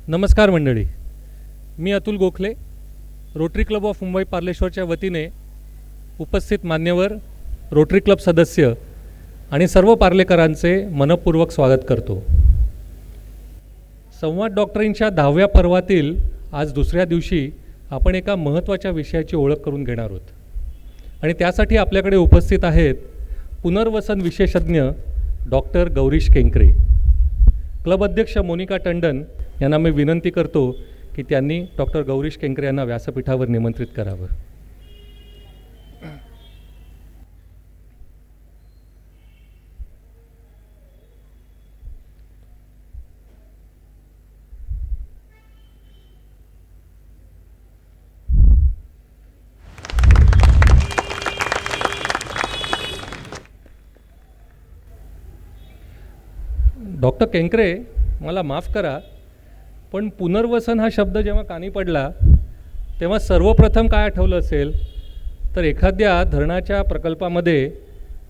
नमस्कार मंडळी, मी Atul Gokhale, Rotary Club of Mumbai पार्लेश्वरच्या वतीने उपस्थित मान्यवर, रोटरी क्लब सदस्य आणि सर्व पार्लेकरांचे मनपूर्वक स्वागत करतो. संवाद डॉक्टरींच्या 10व्या पर्वातील आज दुसऱ्या दिवशी आपण एका महत्त्वाच्या विषयाची ओळख करून घेणार आहोत आणि त्यासाठी आपल्याकडे उपस्थित आहेत पुनर्वसन विशेषज्ञ डॉक्टर गौरीश केंकरे. क्लब अध्यक्ष मोनिका टंडन यांना मी विनंती करतो की त्यांनी डॉक्टर गौरीश केंकरे यांना व्यासपीठावर निमंत्रित करावं. डॉक्टर केंकरे, मला माफ करा, पण पुनर्वसन हा शब्द जेव्हा कानी पडला तेव्हा सर्वप्रथम काय आठवलं असेल तर एखाद्या धरणाच्या प्रकल्पामध्ये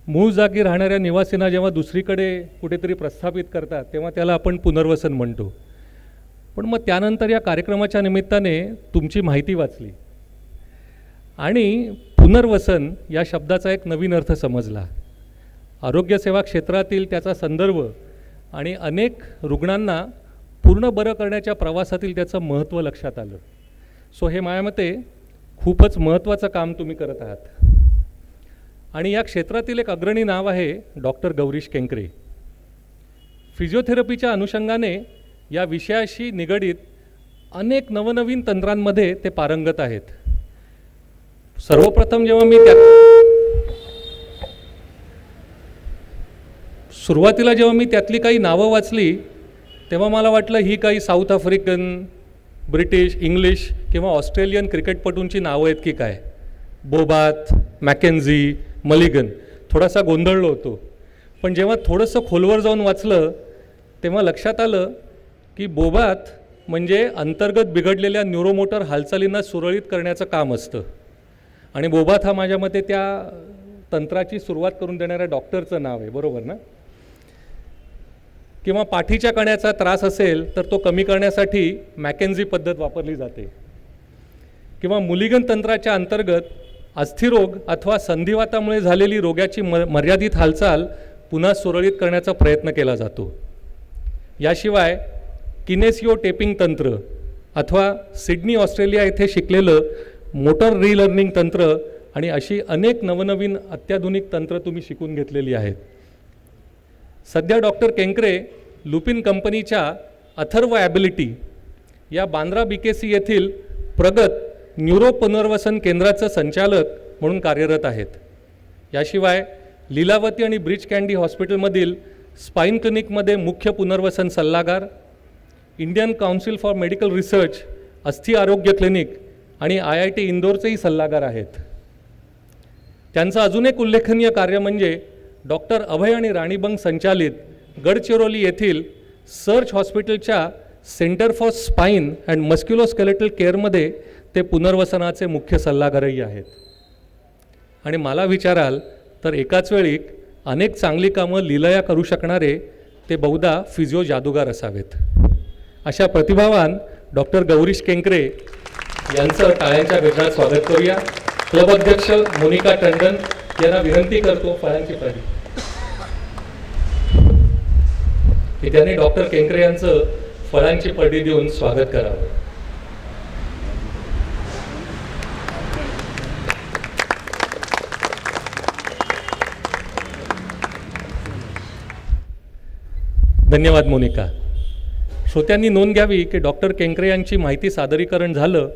मूळ जागी राहणाऱ्या निवासींना जेव्हा दुसरीकडे कुठेतरी प्रस्थापित करतात तेव्हा त्याला आपण पुनर्वसन म्हणतो. पण मग त्यानंतर या कार्यक्रमाच्या निमित्ताने तुमची माहिती वाचली आणि पुनर्वसन या शब्दाचा एक नवीन अर्थ समजला. आरोग्यसेवा क्षेत्रातील त्याचा संदर्भ आणि अनेक रुग्णांना पूर्ण बरं करण्याच्या प्रवासातील त्याचं महत्त्व लक्षात आलं. सो हे माझ्या मते खूपच महत्त्वाचं काम तुम्ही करत आहात आणि या क्षेत्रातील एक अग्रणी नाव आहे डॉक्टर गौरीश केंकरे. फिजिओथेरपीच्या अनुषंगाने या विषयाशी निगडीत अनेक नवनवीन तंत्रांमध्ये ते पारंगत आहेत. सर्वप्रथम सुरुवातीला जेव्हा मी त्यातली काही नावं वाचली तेव्हा मला वाटलं ही काही साऊथ आफ्रिकन, ब्रिटिश, इंग्लिश किंवा ऑस्ट्रेलियन क्रिकेटपटूंची नावं आहेत की काय. बोबात, मॅकेन्झी, मलिगन, थोडासा गोंधळलो होतो. पण जेव्हा थोडंसं खोलवर जाऊन वाचलं तेव्हा लक्षात आलं की बोबात म्हणजे अंतर्गत बिघडलेल्या न्यूरोमोटर हालचालींना सुरळीत करण्याचं काम असतं आणि बोबात हा माझ्या मते त्या तंत्राची सुरुवात करून देणाऱ्या डॉक्टरचं नाव आहे, बरोबर ना. किंवा पाठीच्या कण्याचा त्रास असेल तर तो कमी करण्यासाठी मॅकेन्झी पद्धत वापरली जाते. किंवा मुलिगन तंत्राच्या अंतर्गत अस्थिरोग अथवा संधिवातामुळे झालेली रोग्याची मर्यादित हालचाल पुन्हा सुरळीत करण्याचा प्रयत्न केला जातो. याशिवाय किनेसिओ टेपिंग तंत्र अथवा सिडनी ऑस्ट्रेलिया येथे शिकलेलं मोटर रीलर्निंग तंत्र आणि अशी अनेक नवनवीन अत्याधुनिक तंत्र तुम्ही शिकून घेतलेली आहेत. सध्या डॉक्टर केंकरे लुपिन कंपनीच्या अथर्व ॲबिलिटी या बांद्रा BKC येथील प्रगत न्यूरो पुनर्वसन केंद्राचं संचालक म्हणून कार्यरत आहेत. याशिवाय लीलावती आणि ब्रिज कँडी हॉस्पिटलमधील स्पाईन क्लिनिकमध्ये मुख्य पुनर्वसन सल्लागार, Indian council for medical research अस्थि आरोग्य क्लिनिक आणि IIT इंदोरचेही सल्लागार आहेत. त्यांचं अजून एक उल्लेखनीय कार्य म्हणजे डॉक्टर अभय आणि राणी बंग संचालित गडचिरोली येथील सर्च हॉस्पिटलच्या सेंटर फॉर स्पाईन अँड मस्क्युलोस्केलेटल केअरमध्ये ते पुनर्वसनाचे मुख्य सल्लागारही आहेत. आणि मला विचाराल तर एकाच वेळी अनेक चांगली कामं लीलया करू शकणारे ते बहुधा फिजिओ जादूगार असावेत. अशा प्रतिभावान डॉक्टर गौरीश केंकरे यांचं टाळ्यांच्या गजरात स्वागत करूया. क्लब अध्यक्ष मोनिका टंडन यांना विनंती करतो फळांची पडी की त्यांनी डॉक्टर केंकरे यांचं फळांची पडी देऊन स्वागत करावं. धन्यवाद मोनिका. श्रोत्यांनी नोंद घ्यावी की डॉक्टर केंकरे यांची माहिती सादरीकरण झालं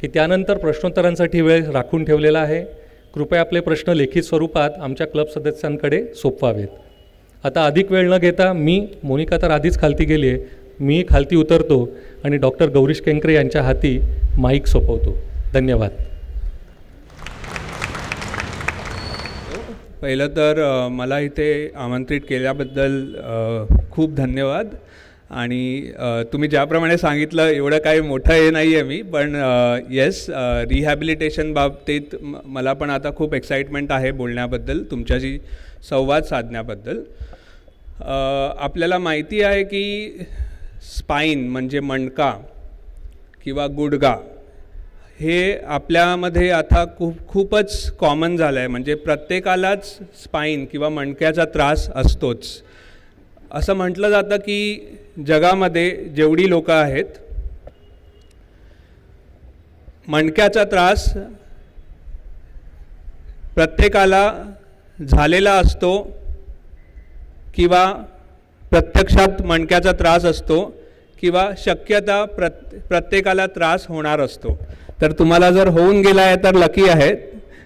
की त्यानंतर प्रश्नोत्तरांसाठी वेळ राखून ठेवलेला आहे. कृपया आपले प्रश्न लेखी स्वरूपात आमच्या क्लब सदस्यांकडे सोपवावेत. आता अधिक वेळ न घेता मोनिका तर आधीच खालती गेली आहे, मी खालती उतरतो आणि डॉक्टर गौरीश केंकरे यांच्या हाती माईक सोपवतो. धन्यवाद. पहिलं तर मला इथे आमंत्रित केल्याबद्दल खूप धन्यवाद. आणि तुम्ही ज्याप्रमाणे सांगितलं एवढं काही मोठं हे नाही आहे मी, पण येस, रिहॅबिलिटेशन बाबतीत मला पण आता खूप एक्साइटमेंट आहे बोलण्याबद्दल, तुमच्याशी संवाद साधण्याबद्दल. आपल्याला माहिती आहे की स्पाईन म्हणजे मणका किंवा गुडघा हे आपल्यामध्ये आता खूपच कॉमन झालं आहे. म्हणजे प्रत्येकालाच स्पाईन किंवा मणक्याचा त्रास असतोच. असं म्हटलं जातं की जगामध्ये जेवढी लोकं आहेत मणक्याचा त्रास प्रत्येकाला झालेला असतो किंवा प्रत्यक्षात मणक्याचा त्रास असतो किंवा शक्यता प्रत्येकाला त्रास होणार असतो. तर तुम्हाला जर होऊन गेला आहे तर लकी आहेत,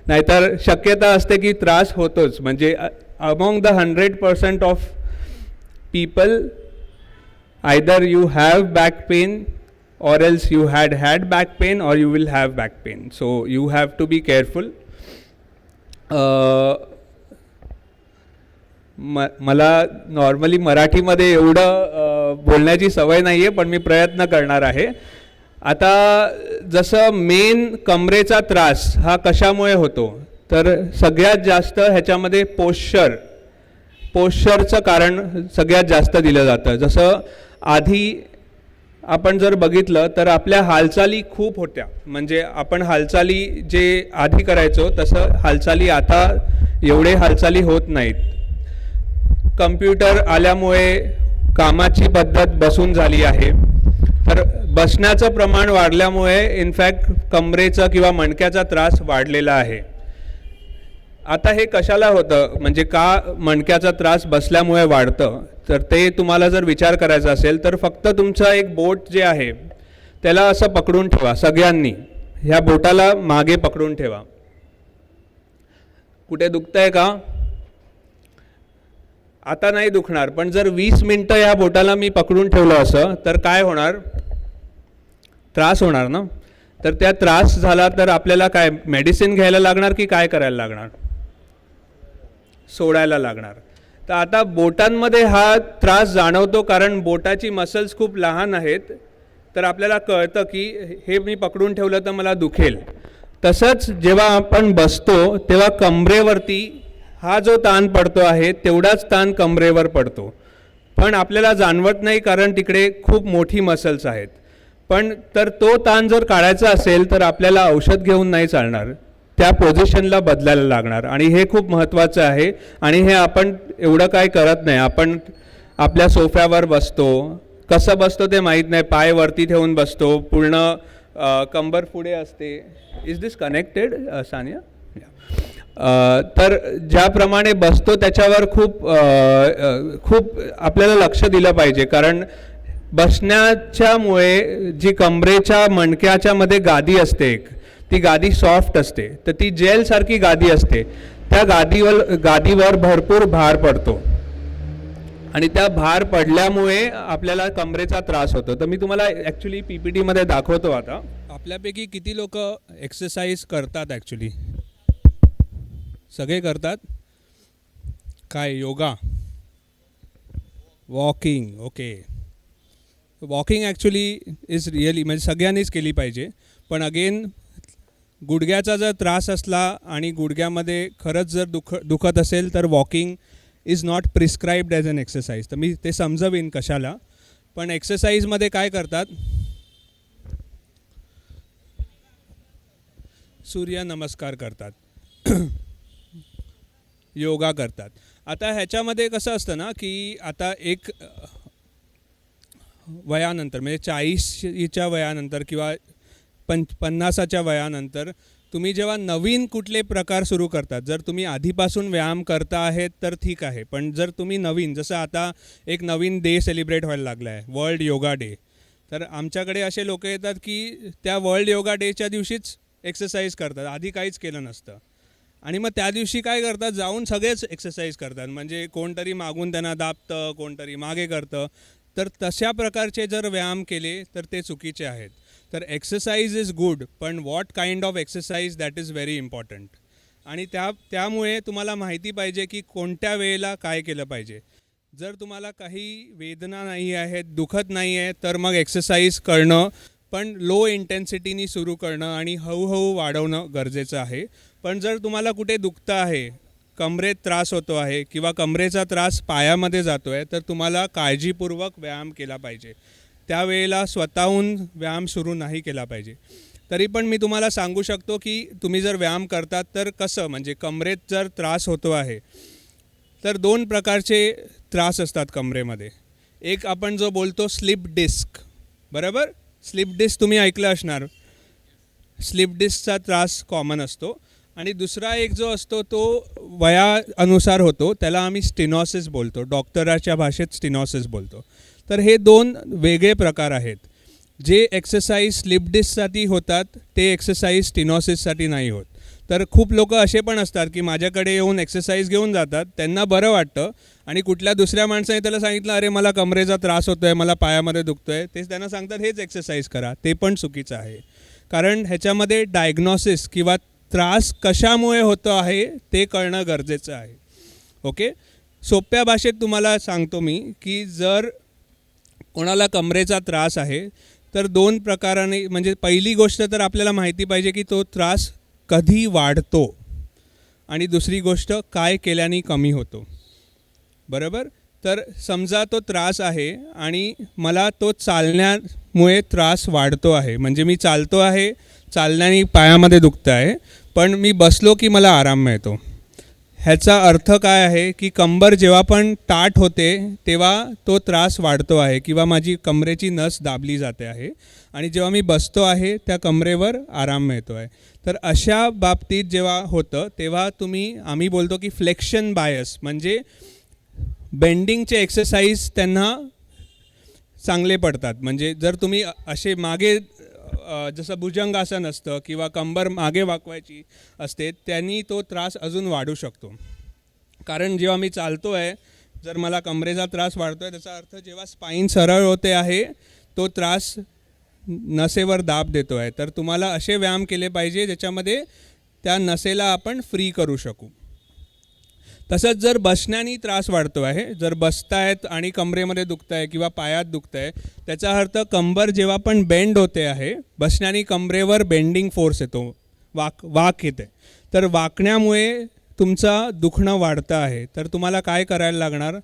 नाहीतर शक्यता असते की त्रास होतोच. म्हणजे among the 100% of people either you have back pain or else you had back pain or you will have back pain. So you have to be careful. मला नॉर्मली मराठीमध्ये एवढं बोलण्याची सवय नाही आहे, पण मी प्रयत्न करणार आहे. आता जसं मेन कमरेचा त्रास हा कशामुळे होतो, तर सगळ्यात जास्त ह्याच्यामध्ये पोश्चरचं कारण सगळ्यात जास्त दिलं जातं. जसं आधी आपण जर बघितलं तर आपल्या हालचाली खूप होत्या. म्हणजे आपण हालचाली जे आधी करायचो तसं हालचाली आता एवढे हालचाली होत नाहीत. कम्प्युटर आल्यामुळे कामाची पद्धत बसून झाली आहे. तर बसण्याचं प्रमाण वाढल्यामुळे इनफॅक्ट कमरेचा किंवा मणक्याचा त्रास वाढलेला आहे. आता हे कशाला होतं, म्हणजे का मणक्याचा त्रास बसल्यामुळे वाढतं, तर ते तुम्हाला जर विचार करायचा असेल तर फक्त तुमचं एक बोट जे आहे त्याला असं पकडून ठेवा. सगळ्यांनी ह्या बोटाला मागे पकडून ठेवा. कुठे दुखतंय का? आता नाही दुखणार, पण जर 20 मिनटं या बोटाला मी पकडून ठेवलं असं तर काय होणार? त्रास होणार ना. तर त्या त्रास झाला तर आपल्याला काय मेडिसिन घ्यायला लागणार की काय करायला लागणार? सोडायला लागणार. तर आता बोटांमध्ये हा त्रास जाणवतो कारण बोटाची मसल्स खूप लहान आहेत. तर आपल्याला कळतं की हे मी पकडून ठेवलं तर मला दुखेल. तसंच जेव्हा आपण बसतो तेव्हा कमरेवरती हा जो ताण पडतो आहे तेवढाच ताण कमरेवर पडतो, पण आपल्याला जाणवत नाही कारण तिकडे खूप मोठी मसल्स आहेत. पण तर तो ताण जर काढायचा असेल तर आपल्याला औषध घेऊन नाही चालणार, त्या पोझिशनला बदलायला लागणार. आणि हे खूप महत्त्वाचं आहे. आणि हे आपण एवढं काय करत नाही. आपण आपल्या सोफ्यावर बसतो, कसं बसतो ते माहीत नाही, पाय वरती ठेवून बसतो, पूर्ण कंबर पुढे असते. Is this connected Sania? तर ज्याप्रमाणे बसतो त्याच्यावर खूप आपल्याला लक्ष दिलं पाहिजे. कारण बसण्याच्यामुळे जी कमरेच्या मणक्याच्या मध्ये गादी असते एक, ती गादी सॉफ्ट असते, तर ती जेलसारखी गादी असते. त्या गादीवर भरपूर भार पडतो आणि त्या भार पडल्यामुळे आपल्याला कमरेचा त्रास होतो. तर मी तुम्हाला ॲक्च्युली PPTमध्ये दाखवतो. आता आपल्यापैकी किती लोक एक्सरसाइज करतात? ॲक्च्युली सगळे करतात. काय? Yoga, walking. Okay, walking actually is really म्हणजे सगळ्यांनीच केली पाहिजे. पण अगेन गुडघ्याचा जर त्रास असला आणि गुडघ्यामध्ये खरंच जर दुखत असेल तर walking is not prescribed as an exercise. तर मी ते समजवीन कशाला. पण एक्सरसाइजमध्ये काय करतात? सूर्यनमस्कार करतात, योगा करतात. आता ह्याच्यामध्ये कसं असतं ना की आता एक वयानंतर म्हणजे 40च्या वयानंतर किंवा 50च्या वयानंतर तुम्ही जेव्हा नवीन कुठले प्रकार सुरू करतात, जर तुम्ही आधीपासून व्यायाम करता आहेत तर ठीक आहे. पण जर तुम्ही नवीन, जसं आता एक नवीन डे सेलिब्रेट व्हायला लागला आहे, वर्ल्ड योगा डे, तर आमच्याकडे असे लोक येतात की त्या वर्ल्ड योगा डेच्या दिवशीच एक्सरसाइज करतात, आधी काहीच केलं नसतं. आणि मग त्या दिवशी काय करतात, जाऊन सगळेच एक्सरसाइज करतात. म्हणजे कोणतरी मागून त्यांना दाबतं, कोणतरी मागे करतं. तर तशा प्रकारचे जर व्यायाम केले तर ते चुकीचे आहेत. तर एक्सरसाइज इज गुड, पण what kind of exercise that is very important. आणि त्यामुळे तुम्हाला माहिती पाहिजे की कोणत्या वेळेला काय केलं पाहिजे. जर तुम्हाला काही वेदना नाही आहेत, दुखत नाही आहे, तर मग एक्सरसाइज करणं, पण लो इंटेन्सिटीनी सुरू करणं आणि हळूहळू वाढवणं गरजेचं आहे. पण जर तुम्हाला कुठे दुखतं आहे, कमरेत त्रास होतो आहे किंवा कमरेचा त्रास पायामध्ये जातो आहे, तर तुम्हाला काळजीपूर्वक व्यायाम केला पाहिजे. त्यावेळेला स्वतःहून व्यायाम सुरू नाही केला पाहिजे. तरी पण मी तुम्हाला सांगू शकतो की तुम्ही जर व्यायाम करतात तर कसं, म्हणजे कमरेत जर त्रास होतो आहे तर 2 प्रकारचे त्रास असतात कमरेमध्ये. एक आपण जो बोलतो स्लिप डिस्क, बरोबर. स्लिप डिस्क तुम्ही ऐकलं असणार. स्लिप डिस्कचा त्रास कॉमन असतो. आणि दुसरा एक जो असतो तो वयानुसार होतो, त्याला आम्ही स्टिनॉसिस बोलतो, डॉक्टराच्या भाषेत स्टिनॉसिस बोलतो. तर हे 2 वेगळे प्रकार आहेत. जे एक्सरसाइज स्लिप डिस्कसाठी होतात ते एक्सरसाइज स्टिनॉसिससाठी नाही होत. तर खूप लोक असे पण असतात की माझ्याकडे येऊन एक्सरसाइज घेऊन जातात, त्यांना बरं वाटतं, आणि कुठल्या दुसऱ्या माणसाने त्याला सांगितलं अरे मला कमरेचा त्रास होतो आहे, मला पायामध्ये दुखतो आहे, तेच त्यांना सांगतात हेच एक्सरसाइज करा. ते पण चुकीचं आहे, कारण ह्याच्यामध्ये डायग्नॉसिस किंवा त्रास कशामुळे होतो आहे ते कळणं गरजेचं आहे. ओके, सोप्या भाषेत तुम्हाला सांगतो मी की जर कोणाला कमरेचा त्रास आहे तर 2 प्रकाराने, म्हणजे पहिली गोष्ट तर आपल्याला माहिती पाहिजे की तो त्रास कधी वाढतो, आणि दुसरी गोष्ट काय केल्याने कमी होतो, बरोबर. तर समजा तो त्रास आहे आणि मला तो चालण्यामुळे त्रास वाढतो आहे, म्हणजे मी चालतो आहे, चालण्याने पायामध्ये दुखतं आहे, पण मी बसलो की मला आराम मिळतो. ह्याचा अर्थ काय आहे की कंबर जेव्हा पण ताठ होते तेव्हा तो त्रास वाढतो आहे किंवा माझी कमरेची नस दाबली जाते आहे, आणि जेव्हा मी बसतो आहे त्या कमरेवर आराम मिळतो आहे. तर अशा बाबतीत जेव्हा होतं तेव्हा आम्ही बोलतो की फ्लेक्शन बायस, म्हणजे बेंडिंगचे एक्सरसाइज त्यांना चांगले पडतात. म्हणजे जर तुम्ही असे मागे जसं भुजंगासन असतं किंवा कंबर मागे वाकवायची असते, त्यांनी तो त्रास अजून वाढू शकतो. कारण जेव्हा मी चालतो आहे, जर मला कमरेचा त्रास वाढतो आहे, त्याचा अर्थ जेव्हा स्पाईन सरळ होते आहे तो त्रास नसेवर दाब देतो आहे. तर तुम्हाला असे व्यायाम केले पाहिजे ज्याच्यामध्ये त्या नसेला आपण फ्री करू शकू. तसंच जर बसण्याने त्रास वाढतो आहे, जर बसतायत आणि कमरेमध्ये दुखतं आहे किंवा पायात दुखतं आहे, त्याचा अर्थ कंबर जेव्हा पण बेंड होते आहे, बसण्याने कमरेवर बेंडिंग फोर्स येतो, वाक येते. तर वाकण्यामुळे तुमचा दुखणं वाढतं आहे. तर तुम्हाला काय करायला लागणार,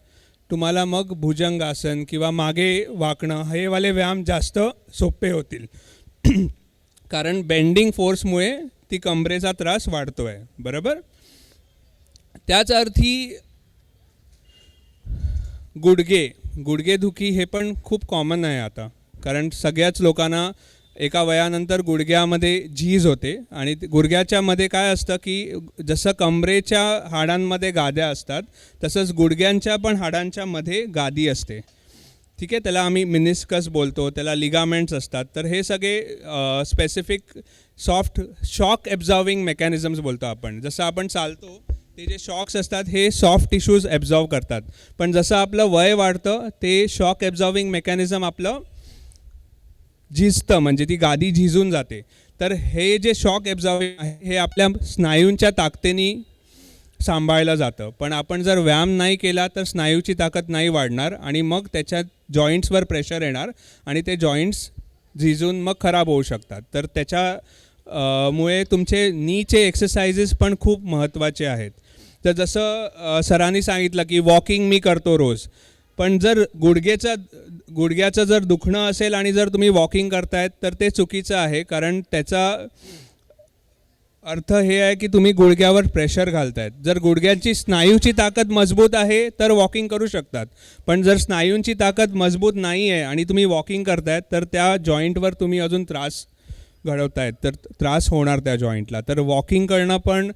तुम्हाला मग भुजंगासन किंवा मागे वाकणं हे वाले व्यायाम जास्त सोपे होतील. कारण बेंडिंग फोर्समुळे ती कमरेचा त्रास वाढतो आहे, बरोबर. त्याच अर्थी गुडघेदुखी हे पण खूप कॉमन आहे आता, कारण सगळ्याच लोकांना एका वयानंतर गुडघ्यामध्ये झीज होते. आणि गुडघ्याच्या मध्ये काय असतं की जसं कमरेच्या हाडांमध्ये गाद्या असतात तसंच गुडघ्यांच्या पण हाडांच्या मध्ये गादी असते, ठीक आहे. त्याला आम्ही मिनिस्कस बोलतो, त्याला लिगामेंट्स असतात. तर हे सगळे स्पेसिफिक सॉफ्ट शॉक ॲब्झॉर्विंग मेकॅनिझम्स बोलतो आपण. जसं आपण चालतो ते जे शॉक्स असतात हे सॉफ्ट टिश्यूज ॲब्झॉर्व करतात, पण जसं आपलं वय वाढतं ते शॉक ॲब्झॉर्विंग मेकॅनिझम आपलं झिजतं, म्हणजे ती गादी झिजून जाते. तर हे जे शॉक ॲब्झॉर्विंग आहे हे आपल्या स्नायूंच्या ताकदीने सांभाळलं जातं. पण आपण जर व्यायाम नाही केला तर स्नायूची ताकद नाही वाढणार आणि मग त्याच्या जॉईंट्सवर प्रेशर येणार आणि ते जॉईंट्स झिजून मग खराब होऊ शकतात. तर त्याच्यामुळे तुमचे नीचे एक्सरसाइजेस पण खूप महत्त्वाचे आहेत. तर जसं सरांनी सांगितलं की वॉकिंग मी करतो रोज, पण जर गुडघ्याचं जर दुखणं असेल आणि जर तुम्ही वॉकिंग करतायत तर ते चुकीचं आहे, कारण त्याचा अर्थ हे आहे की तुम्ही गुडघ्यावर प्रेशर घालतायत. जर गुडघ्याची स्नायूची ताकद मजबूत आहे तर वॉकिंग करू शकतात, पण जर स्नायूंची ताकद मजबूत नाही आहे आणि तुम्ही वॉकिंग करतायत तर त्या जॉईंटवर तुम्ही अजून त्रास घडवतायत, तर त्रास होणार त्या जॉईंटला. तर वॉकिंग करणं पण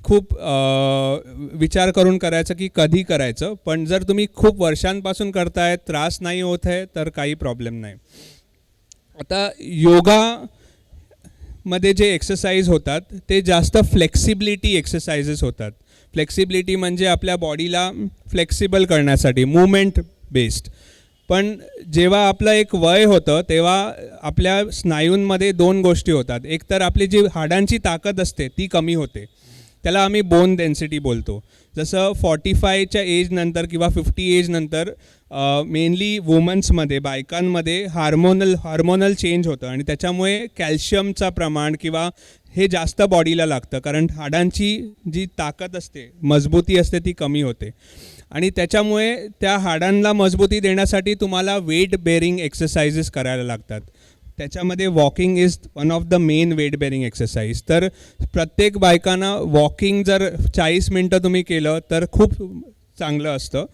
खूप विचार करून करायचं की कधी करायचं. पण जर तुम्ही खूप वर्षांपासून करतायत, त्रास नाही होत आहे, तर काही प्रॉब्लेम नाही. आता योगामध्ये जे एक्सरसाइज होतात ते जास्त फ्लेक्सिबिलिटी एक्सरसाइजेस होतात. फ्लेक्सिबिलिटी म्हणजे आपल्या बॉडीला फ्लेक्सिबल करण्यासाठी, मूवमेंट बेस्ड. पण जेव्हा आपलं एक वय होतं तेव्हा आपल्या स्नायूंमध्ये 2 गोष्टी होतात. एक तर आपली जी हाडांची ताकद असते ती कमी होते, त्याला आम्ही बोन डेन्सिटी बोलतो. जसं 45च्या एजनंतर किंवा 50 एजनंतर मेनली वुमन्समध्ये, बायकांमध्ये हार्मोनल चेंज होतं आणि त्याच्यामुळे कॅल्शियमचं प्रमाण किंवा हे जास्त बॉडीला लागतं, कारण हाडांची जी ताकद असते, मजबूती असते ती कमी होते. आणि त्याच्यामुळे त्या हाडांना मजबूती देण्यासाठी तुम्हाला वेट बेअरिंग एक्सरसाइजेस करायला लागतात. त्याच्यामध्ये walking is one of the main weight bearing exercise. तर प्रत्येक बायकांना वॉकिंग जर 40 मिनटं तुम्ही केलं तर खूप चांगलं असतं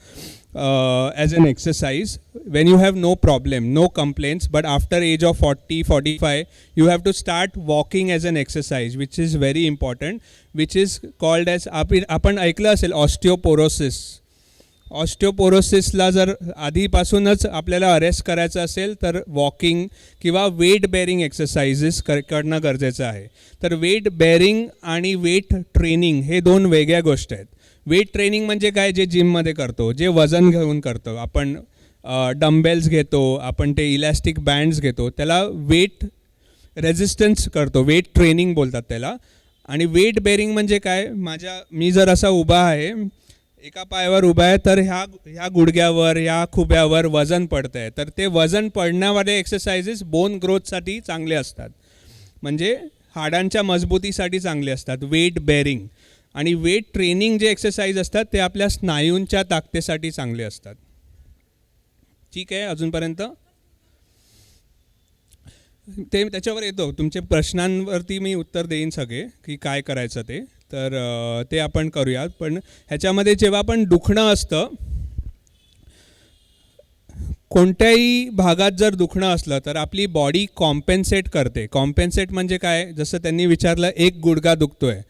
as an exercise. When you have no problem, no complaints, but after age of 40-45 you have to start walking as an exercise which is very important, which is called as आपण ऐकलं असेल ऑस्टिओपोरोसिस. ऑस्टिओपोरोसिसला जर आधीपासूनच आपल्याला arrest करायचं असेल तर walking किंवा वेट बेअरिंग एक्सरसाइजेस करणं गरजेचं आहे. तर वेट बेअरिंग आणि वेट ट्रेनिंग हे दोन वेगळ्या गोष्टी आहेत. वेट ट्रेनिंग म्हणजे काय, जे जिममध्ये करतो, जे वजन घेऊन करतो आपण, डंबेल्स घेतो आपण, ते इलॅस्टिक बँड्स घेतो, त्याला वेट रेजिस्टन्स करतो, वेट ट्रेनिंग बोलतात त्याला. आणि वेट बेअरिंग म्हणजे काय, मी जर असा उभा आहे, एका पायावर उभा आहे, तर ह्या गुडघ्यावर, ह्या खुब्यावर वजन पडतं आहे, तर ते वजन पडण्यावाले एक्सरसाइजेस बोन ग्रोथसाठी चांगले असतात, म्हणजे हाडांच्या मजबूतीसाठी चांगले असतात वेट बेअरिंग. आणि वेट ट्रेनिंग जे एक्सरसाइज असतात ते आपल्या स्नायूंच्या ताकदीसाठी चांगले असतात. ठीक आहे, अजूनपर्यंत ते त्याच्यावर येतो, तुमचे प्रश्नांवरती मी उत्तर देईन सगळे की काय करायचं ते, तर ते आपण करूयात. पण ह्याच्यामध्ये जेव्हा पण दुखणं असतं, कोणत्याही भागात जर दुखणं असलं तर आपली बॉडी कॉम्पेन्सेट करते. कॉम्पेन्सेट म्हणजे काय, जसं त्यांनी विचारलं एक गुडघा दुखतो आहे,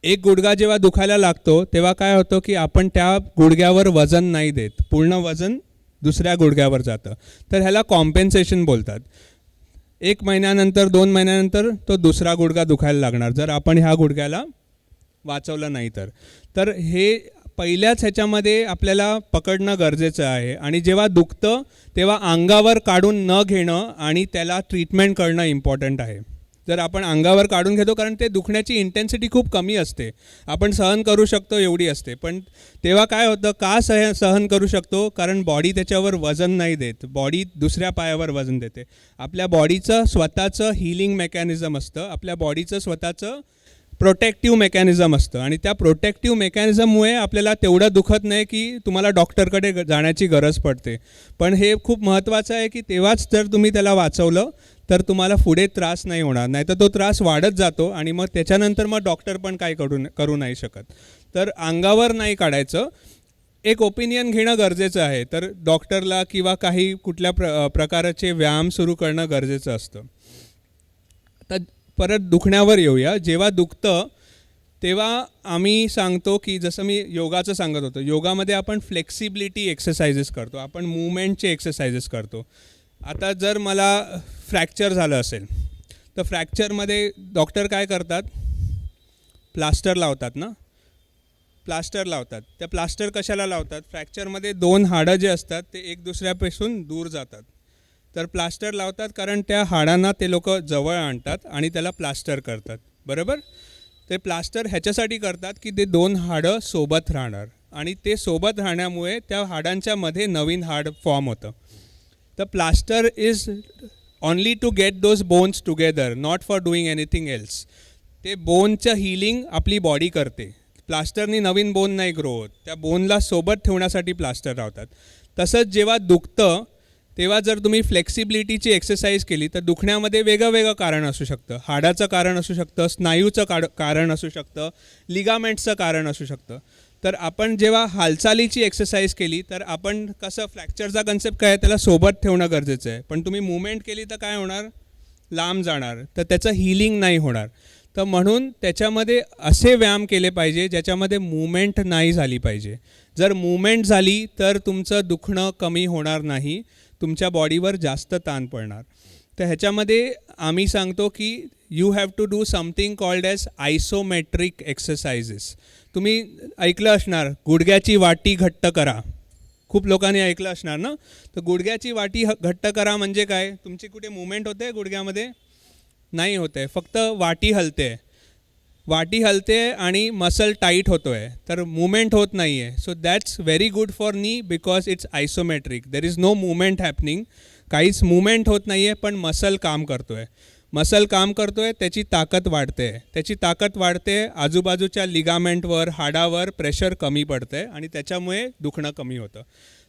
एक गुडघा जेव्हा दुखायला लागतो तेव्हा काय होतं की आपण त्या गुडघ्यावर वजन नाही देत, पूर्ण वजन दुसऱ्या गुडघ्यावर जातं, तर ह्याला कॉम्पेन्सेशन बोलतात. 1 महिन्यानंतर 2 महिन्यानंतर तो दुसरा गुडघा दुखायला लागणार जर आपण ह्या गुडघ्याला वाचवलं नाही तर. तर हे पहिल्याच ह्याच्यामध्ये आपल्याला पकडणं गरजेचं आहे. आणि जेव्हा दुखतं तेव्हा अंगावर काढून न घेणं आणि त्याला ट्रीटमेंट करणं इम्पॉर्टंट आहे. जर आपण अंगावर काढून घेतो, कारण ते दुखण्याची इंटेन्सिटी खूप कमी असते, आपण सहन करू शकतो एवढी असते, पण तेव्हा काय होतं, का सहन करू शकतो, कारण बॉडी त्याच्यावर वजन नाही देत, बॉडी दुसऱ्या पायावर वजन देते. आपल्या बॉडीचं स्वतःचं हिलिंग मेकॅनिझम असतं, आपल्या बॉडीचं स्वतःचं प्रोटेक्टिव्ह मेकॅनिझम असतं, आणि त्या प्रोटेक्टिव्ह मेकॅनिझममुळे आपल्याला तेवढं दुखत नाही की तुम्हाला डॉक्टरकडे जाण्याची गरज पडते. पण हे खूप महत्त्वाचं आहे की तेव्हाच जर तुम्ही त्याला वाचवलं तर तुम्हाला पुढे त्रास नाही होणार, नाही तर तो त्रास वाढत जातो आणि मग त्याच्यानंतर मग डॉक्टर पण काय करू नाही शकत. तर अंगावर नाही काढायचं, एक ओपिनियन घेणं गरजेचं आहे, तर डॉक्टरला किंवा काही कुठल्या प्रकारचे व्यायाम सुरू करणं गरजेचं असतं. तर परत दुखण्यावर येऊया. जेव्हा दुखतं तेव्हा आम्ही सांगतो की जसं मी योगाचं सांगत होतो, योगामध्ये आपण फ्लेक्सिबिलिटी एक्सरसाइजेस करतो, आपण मूवमेंटचे एक्सरसाइजेस करतो. आता जर मला फ्रॅक्चर झालं असेल तर फ्रॅक्चरमध्ये डॉक्टर काय करतात, प्लास्टर लावतात ना, प्लास्टर लावतात. त्या प्लास्टर कशाला लावतात, फ्रॅक्चरमध्ये 2 हाडं जे असतात ते एक दुसऱ्यापासून दूर जातात, तर प्लास्टर लावतात, कारण त्या हाडांना ते लोक जवळ आणतात आणि त्याला प्लास्टर करतात, बरोबर. ते प्लास्टर ह्याच्यासाठी करतात की ते 2 हाडं सोबत राहणार, आणि ते सोबत राहण्यामुळे त्या हाडांच्या मध्ये नवीन हाड फॉर्म होतं. तर plaster is only to get those bones together, not for doing anything else. ते बोनचं हिलिंग आपली बॉडी करते, प्लास्टरनी नवीन बोन नाही ग्रो होत, त्या बोनला सोबत ठेवण्यासाठी प्लास्टर लावतात. तसंच जेव्हा दुखतं तेव्हा जर तुम्ही फ्लेक्सिबिलिटीची एक्सरसाइज केली तर दुखण्यामध्ये वेगळं कारण असू शकतं, हाडाचं कारण असू शकतं, स्नायूचं कारण असू शकतं, लिगामेंट्सचं कारण असू शकतं. तर आपण जेव्हा हालचालीची एक्सरसाइज केली तर आपण कसं, फ्रॅक्चरचा कन्सेप्ट काय आहे, त्याला सोबत ठेवणं गरजेचं आहे, पण तुम्ही मूवमेंट केली तर काय होणार, लांब जाणार, तर त्याचं हिलिंग नाही होणार. तर म्हणून त्याच्यामध्ये असे व्यायाम केले पाहिजे ज्याच्यामध्ये मूवमेंट नाही झाली पाहिजे. जर मूवमेंट झाली तर तुमचं दुखणं कमी होणार नाही, तुमच्या बॉडीवर जास्त ताण पडणार. तर ह्याच्यामध्ये आम्ही सांगतो की you have to do something called as isometric exercises. तुम्ही ऐकलं असणार, गुडघ्याची वाटी घट्ट करा, खूप लोकांनी ऐकलं असणार ना. तर गुडघ्याची वाटी घट्ट करा म्हणजे काय, तुमची कुठे मूवमेंट होते गुडघ्यामध्ये, नाही होते, फक्त वाटी हलते, वाटी हलते आणि मसल टाईट होतो आहे, तर मूवमेंट होत नाही आहे. So that's very good for knee because it's isometric, there is no movement happening, काहीच मूवमेंट होत नाही आहे पण मसल काम करतो आहे. मसल काम करतोय, त्याची ताकद वाढते, त्याची ताकद वाढते, आजूबाजूच्या लिगामेंटवर, हाडावर प्रेशर कमी पडते आणि त्याच्यामुळे दुखणं कमी होतं.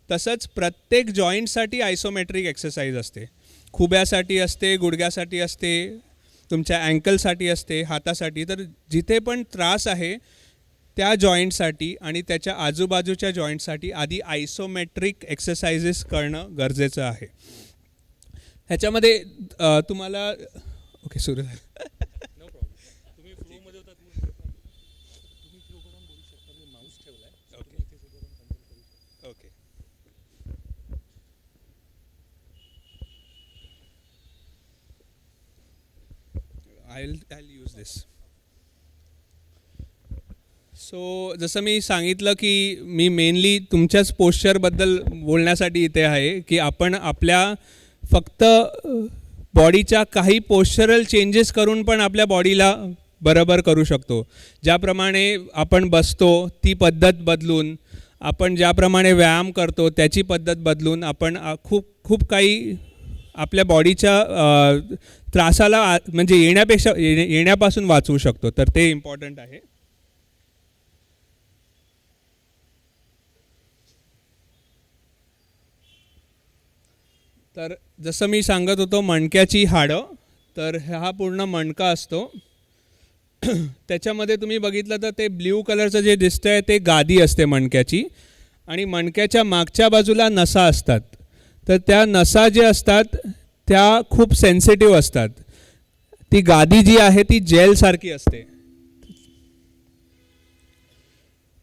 तसंच प्रत्येक जॉईंटसाठी आयसोमेट्रिक एक्सरसाइज असते. खुब्यासाठी असते, गुडघ्यासाठी असते, तुमच्या अँकलसाठी असते, हातासाठी. तर जिथे पण त्रास आहे त्या जॉईंटसाठी आणि त्याच्या आजूबाजूच्या जॉईंटसाठी आधी आयसोमेट्रिक एक्सरसाइजेस करणं गरजेचं आहे. ह्याच्यामध्ये तुम्हाला ओके सुरू झालं. Okay I'll use this. So जसं मी सांगितलं की मी मेनली तुमच्याच पोश्चरबद्दल बोलण्यासाठी इथे आहे की आपण आपल्या फक्त बॉडीच्या काही पोश्चरल चेंजेस करून पण आपल्या बॉडीला बरोबर करू शकतो. ज्याप्रमाणे आपण बसतो ती पद्धत बदलून, आपण ज्याप्रमाणे व्यायाम करतो त्याची पद्धत बदलून आपण खूप काही आपल्या बॉडीच्या त्रासाला म्हणजे येण्यापासून वाचवू शकतो. तर ते इम्पॉर्टंट आहे. तर जसं मी सांगत होतो मणक्याची हाडं, तर हा पूर्ण मणका असतो. त्याच्यामध्ये तुम्ही बघितलं तर ते ब्ल्यू कलरचं जे दिसतं आहे ते गादी असते मणक्याची आणि मणक्याच्या मागच्या बाजूला नसा असतात. तर त्या नसा जे असतात त्या खूप सेन्सिटिव्ह असतात. ती गादी जी आहे ती जेलसारखी असते.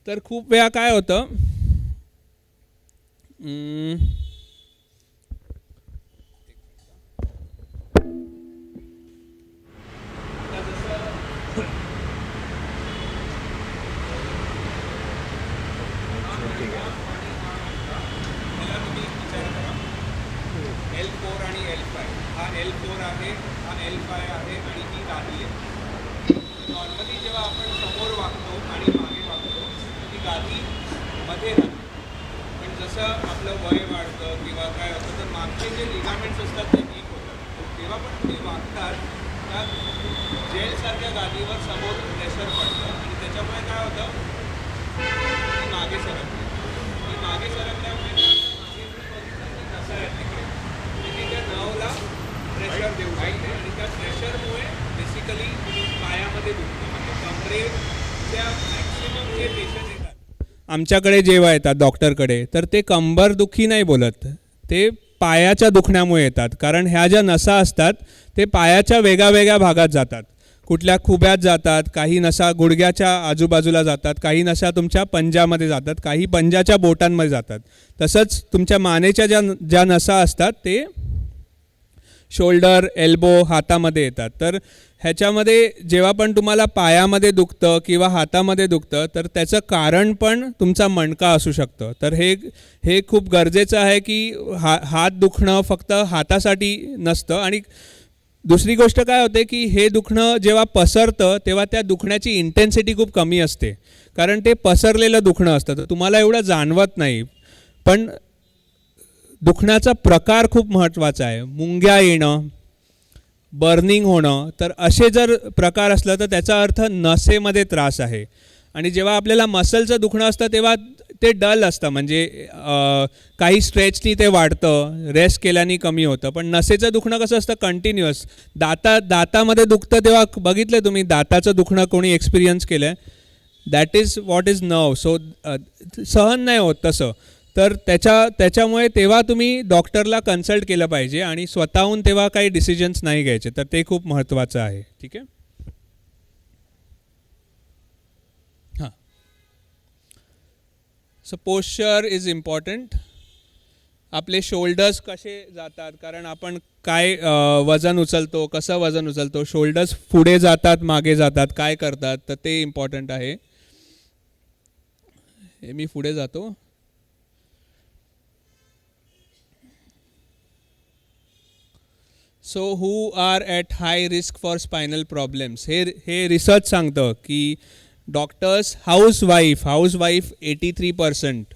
तर खूप वेळा काय होतं L4 आणि L5 हा L4 आहे, हा L5 आहे आणि ही गादी आहे. नॉर्मली जेव्हा आपण समोर वागतो आणि मागे वागतो ती गादी मध्ये राहते. पण जसं आपलं वय वाढतं किंवा काय होतं तर मागचे जे लिगामेंट्स असतात ते वीक होतात. तेव्हा पण तुम्ही वागतात त्या जेलसारख्या गादीवर समोर प्रेशर पडतं आणि त्याच्यामुळे काय होतं ती मागे सरकते. ती मागे सरकल्यामुळे नसा येते त्या नर्वला प्रेशर देऊ शकते आणि त्या प्रेशरमुळे बेसिकली पायामध्ये दुखतं. म्हणजे कमरेच्या मॅक्सिमम जे पेशंट येतात आमच्याकडे जेव्हा येतात डॉक्टरकडे तर ते कंबरदुखी नाही बोलत, ते पायाच्या दुखण्यामुळे येतात. कारण ह्या ज्या नसा असतात ते पायाच्या वेगळ्या भागात जातात. कुठल्या खुब्यात जातात, काही नसा गुडघ्याच्या आजूबाजूला जातात, काही नसा तुमच्या पंजामध्ये जातात, काही पंजाच्या बोटांमध्ये जातात. तसंच तुमच्या मानेच्या ज्या नसा असतात ते शोल्डर, एल्बो, हातामध्ये येतात. तर ह्याच्यामध्ये जेव्हा पण तुम्हाला पायामध्ये दुखतं किंवा हातामध्ये दुखतं तर त्याचं कारण पण तुमचा मणका असू शकतं. तर हे खूप गरजेचं आहे की हात दुखणं फक्त हातासाठी नसतं. आणि दुसरी गोष्ट काय होते की हे दुखणं जेव्हा पसरतं तेव्हा त्या दुखण्याची इंटेन्सिटी खूप कमी असते, कारण ते पसरलेलं दुखणं असतं तर तुम्हाला एवढं जाणवत नाही. पण दुखण्याचा प्रकार खूप महत्त्वाचा आहे. मुंग्या येणं, बर्निंग होणं, तर असे जर प्रकार असलं तर त्याचा अर्थ नसेमध्ये त्रास आहे. आणि जेव्हा आपल्याला मसलचं दुखणं असतं तेव्हा ते डल असतं, म्हणजे काही स्ट्रेचनी ते वाढतं, रेस्ट केल्याने कमी होतं. पण नसेचं दुखणं कसं असतं कंटिन्युअस. दातामध्ये दुखतं तेव्हा बघितलं तुम्ही दाताचं दुखणं कोणी एक्सपिरियन्स केलं आहे, that is what is nerve. So सहन नाही होत तसं. तर त्याच्यामुळे तेव्हा तुम्ही डॉक्टरला कन्सल्ट केलं पाहिजे आणि स्वतःहून तेव्हा काही डिसिजन्स नाही घ्यायचे. तर ते खूप महत्त्वाचं आहे. ठीक आहे. हां, सो पोश्चर इज इम्पॉर्टंट. आपले शोल्डर्स कसे जातात, कारण आपण काय वजन उचलतो, कसं वजन उचलतो, शोल्डर्स पुढे जातात मागे जातात काय करतात, तर ते इम्पॉर्टंट आहे. हे मी पुढे जातो. So who are at high risk for spinal problems. हे रिसर्च सांगतं की doctors, housewife 83%,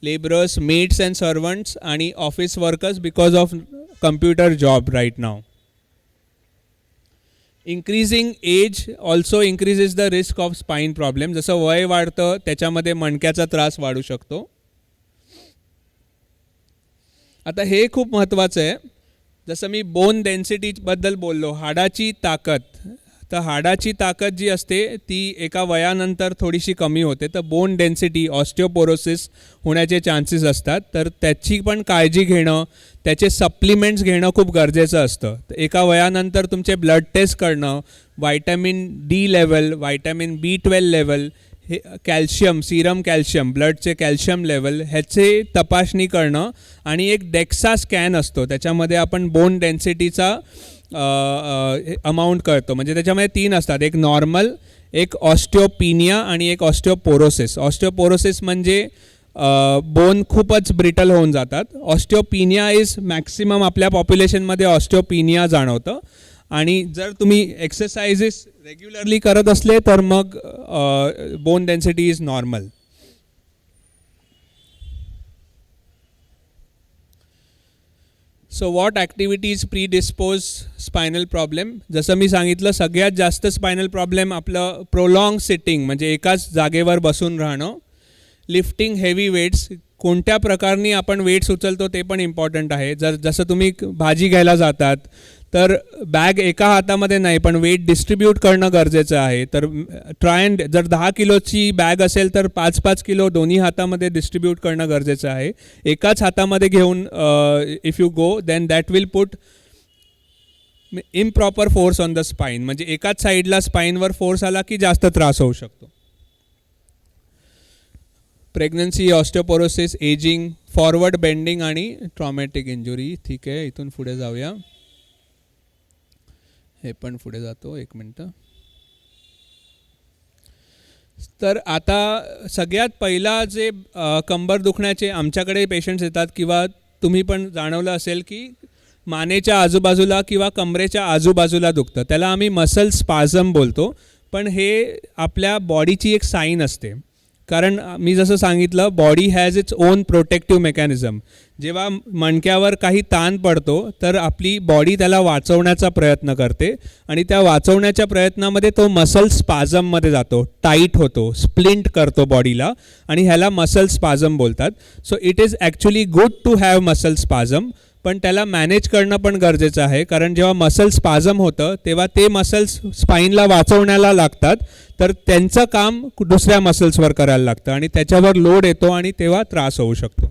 labourers, maids and servants आणि office workers because of computer job right now. Increasing age also increases the risk of spine problem. जसं वय वाढतं त्याच्यामध्ये मणक्याचा त्रास वाढू शकतो. आता हे खूप महत्त्वाचं आहे. जसं मी बोन डेन्सिटीबद्दल बोललो, हाडाची ताकद, तर हाडाची ताकद जी असते ती एका वयानंतर थोडीशी कमी होते. तर बोन डेन्सिटी, ऑस्टिओपोरोसिस होण्याचे चान्सेस असतात. तर त्याची पण काळजी घेणं, त्याचे सप्लिमेंट्स घेणं खूप गरजेचं असतं. तर एका वयानंतर तुमचे ब्लड टेस्ट करणं, vitamin D level, vitamin B12 level, हे कॅल्शियम, सिरम कॅल्शियम, ब्लडचे कॅल्शियम लेवल ह्याचे तपासणी करणं, आणि एक डेक्सा स्कॅन असतो त्याच्यामध्ये आपण बोन डेन्सिटीचा अमाऊंट करतो. म्हणजे त्याच्यामध्ये 3 असतात, एक नॉर्मल, एक ऑस्टिओपिनिया आणि एक ऑस्टिओपोरोसिस. ऑस्टिओपोरोसिस म्हणजे बोन खूपच ब्रिटल होऊन जातात. ऑस्टिओपिनिया इज मॅक्सिमम आपल्या पॉप्युलेशनमध्ये ऑस्टिओपिनिया जाणवतं. आणि जर तुम्ही एक्सरसाइजेस रेग्युलरली करत असले तर मग bone density is normal. So what activities predispose spinal problem. जसं मी सांगितलं, सगळ्यात जास्त स्पायनल प्रॉब्लेम आपलं प्रोलॉंग सिटिंग, म्हणजे एकाच जागेवर बसून राहणं. लिफ्टिंग हेवी वेट्स, कोणत्या प्रकारनी आपण वेट्स उचलतो ते पण इम्पॉर्टंट आहे. जसं तुम्ही भाजी घ्यायला जातात तर बॅग एका हातामध्ये नाही, पण वेट डिस्ट्रीब्यूट करणं गरजेचं आहे. तर ट्राय अँड, जर 10 किलोची बॅग असेल तर 5-5 किलो दोन्ही हातामध्ये डिस्ट्रीब्यूट करणं गरजेचं आहे. एकाच हातामध्ये घेऊन if you go then that will put improper force on the spine. म्हणजे एकाच साईडला स्पाईनवर फोर्स आला की जास्त त्रास होऊ शकतो. Pregnancy, osteoporosis, ageing, forward bending आणि ट्रॉमॅटिक इंजुरी. ठीक आहे, इथून पुढे जाऊया. हे पण पुढे जातो, 1 मिनटं. तर आता सगळ्यात पहिला जे कंबर दुखण्याचे आमच्याकडे पेशंट्स येतात, किंवा तुम्ही पण जाणवलं असेल की मानेच्या आजूबाजूला किंवा कमरेच्या आजूबाजूला दुखतं, त्याला आम्ही मसल स्पाझम बोलतो. पण हे आपल्या बॉडीची एक साईन असते. कारण मी जसं सांगितलं, body has its own protective mechanism. जेव्हा मणक्यावर काही ताण पडतो तर आपली बॉडी त्याला वाचवण्याचा प्रयत्न करते, आणि त्या वाचवण्याच्या प्रयत्नामध्ये तो मसल स्पाझममध्ये जातो, टाईट होतो, स्प्लिंट करतो बॉडीला, आणि ह्याला मसल स्पाझम बोलतात. So it is actually good to have muscle spasm, पण त्याला मॅनेज करणं पण गरजेचं आहे. कारण जेव्हा मसल स्पाझम होतं तेव्हा ते मसल्स स्पाईनला वाचवण्याला लागतात, तर त्यांचं काम दुसऱ्या मसल्सवर करायला लागतं, आणि त्याच्यावर लोड येतो आणि तेव्हा त्रास होऊ शकतो.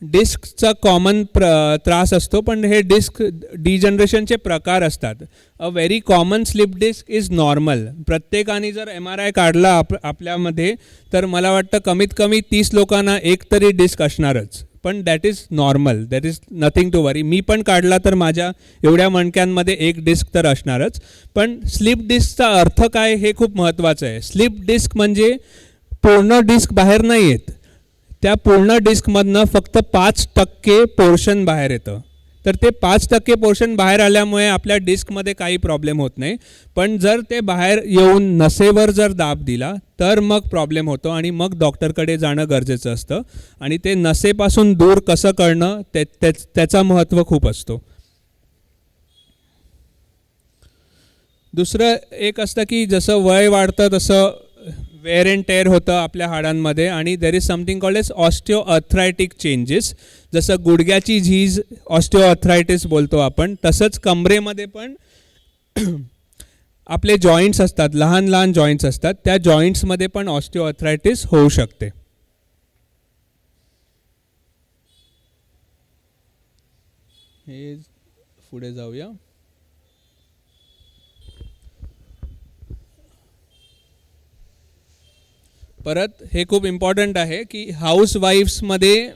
डिस्कचा कॉमन त्रास असतो, पण हे डिस्क डिजनरेशनचे प्रकार असतात. A very common slip disc is normal. प्रत्येकाने जर MRI काढला आपल्यामध्ये तर मला वाटतं कमीत कमी 30 लोकांना एक तरी डिस्क असणारच. पण that is normal, that is nothing to worry. मी पण काढला तर माझ्या एवढ्या मणक्यांमध्ये एक डिस्क तर असणारच. पण स्लिप डिस्कचा अर्थ काय हे खूप महत्त्वाचं आहे. स्लिप डिस्क म्हणजे पूर्ण डिस्क बाहेर नाही येत, त्या पूर्ण डिस्कमधनं फक्त 5% पोर्शन बाहेर येतं. तर ते 5% पोर्शन बाहेर आल्यामुळे आपल्या डिस्कमध्ये काही प्रॉब्लेम होत नाही. पण जर ते बाहेर येऊन नसेवर जर दाब दिला तर मग प्रॉब्लेम होतो, आणि मग डॉक्टरकडे जाणं गरजेचं असतं. आणि ते नसेपासून दूर कसं करणं त्याचा महत्त्व खूप असतो. दुसरं एक असतं की जसं वय वाढतं तसं वेअर अँड टेअर होतं आपल्या हाडांमध्ये, आणि there is something called as osteoarthritic changes. जसं गुडघ्याची झीज ऑस्टिओआर्थरायटिस बोलतो आपण, तसंच कमरेमध्ये पण आपले जॉईंट्स असतात, लहान लहान जॉईंट्स असतात, त्या जॉईंट्समध्ये पण ऑस्टिओआर्थरायटिस होऊ शकते. हे पुढे जाऊया. परत हे खूप इम्पॉर्टंट आहे की हाऊसवाईफ्समध्ये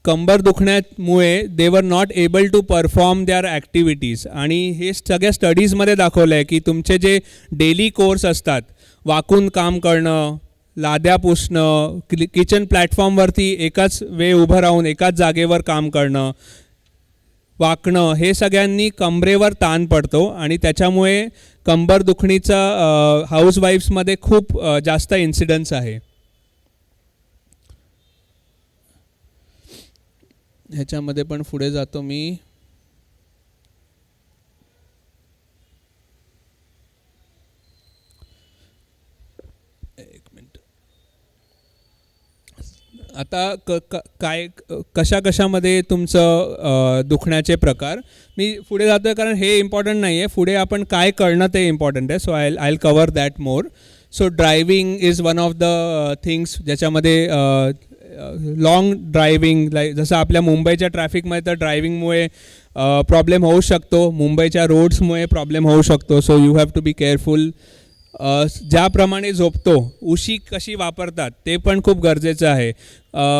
कंबर दुखण्यामुळे they were not able to perform their activities. आणि हे सगळ्या स्टडीजमध्ये दाखवलं आहे की तुमचे जे डेली कोर्स असतात, वाकून काम करणं, लाद्या पुसणं, किचन प्लॅटफॉर्मवरती एकाच वेळ उभं राहून एकाच जागेवर काम करणं, वाकणं, हे सगळ्यांनी कमरेवर ताण पडतो, आणि त्याच्यामुळे कंबर दुखणीचा हाऊसवाईफ्समध्ये खूप जास्त इन्सिडन्स आहे. ह्याच्यामध्ये पण पुढे जातो मी. एक मिनिट. आता काय कशामध्ये तुमचं दुखण्याचे प्रकार मी पुढे जातो आहे, कारण हे इम्पॉर्टंट नाही आहे. पुढे आपण काय करणं ते इम्पॉर्टंट आहे. So I cover that more. So driving is one of the things ज्याच्यामध्ये लॉंग ड्रायविंग, लाईक जसं आपल्या मुंबईच्या ट्रॅफिकमध्ये तर ड्रायविंगमुळे प्रॉब्लेम होऊ शकतो, मुंबईच्या रोड्समुळे प्रॉब्लेम होऊ शकतो. So you have to be careful. ज्याप्रमाणे झोपतो, उशी कशी वापरतात ते पण खूप गरजेचं आहे.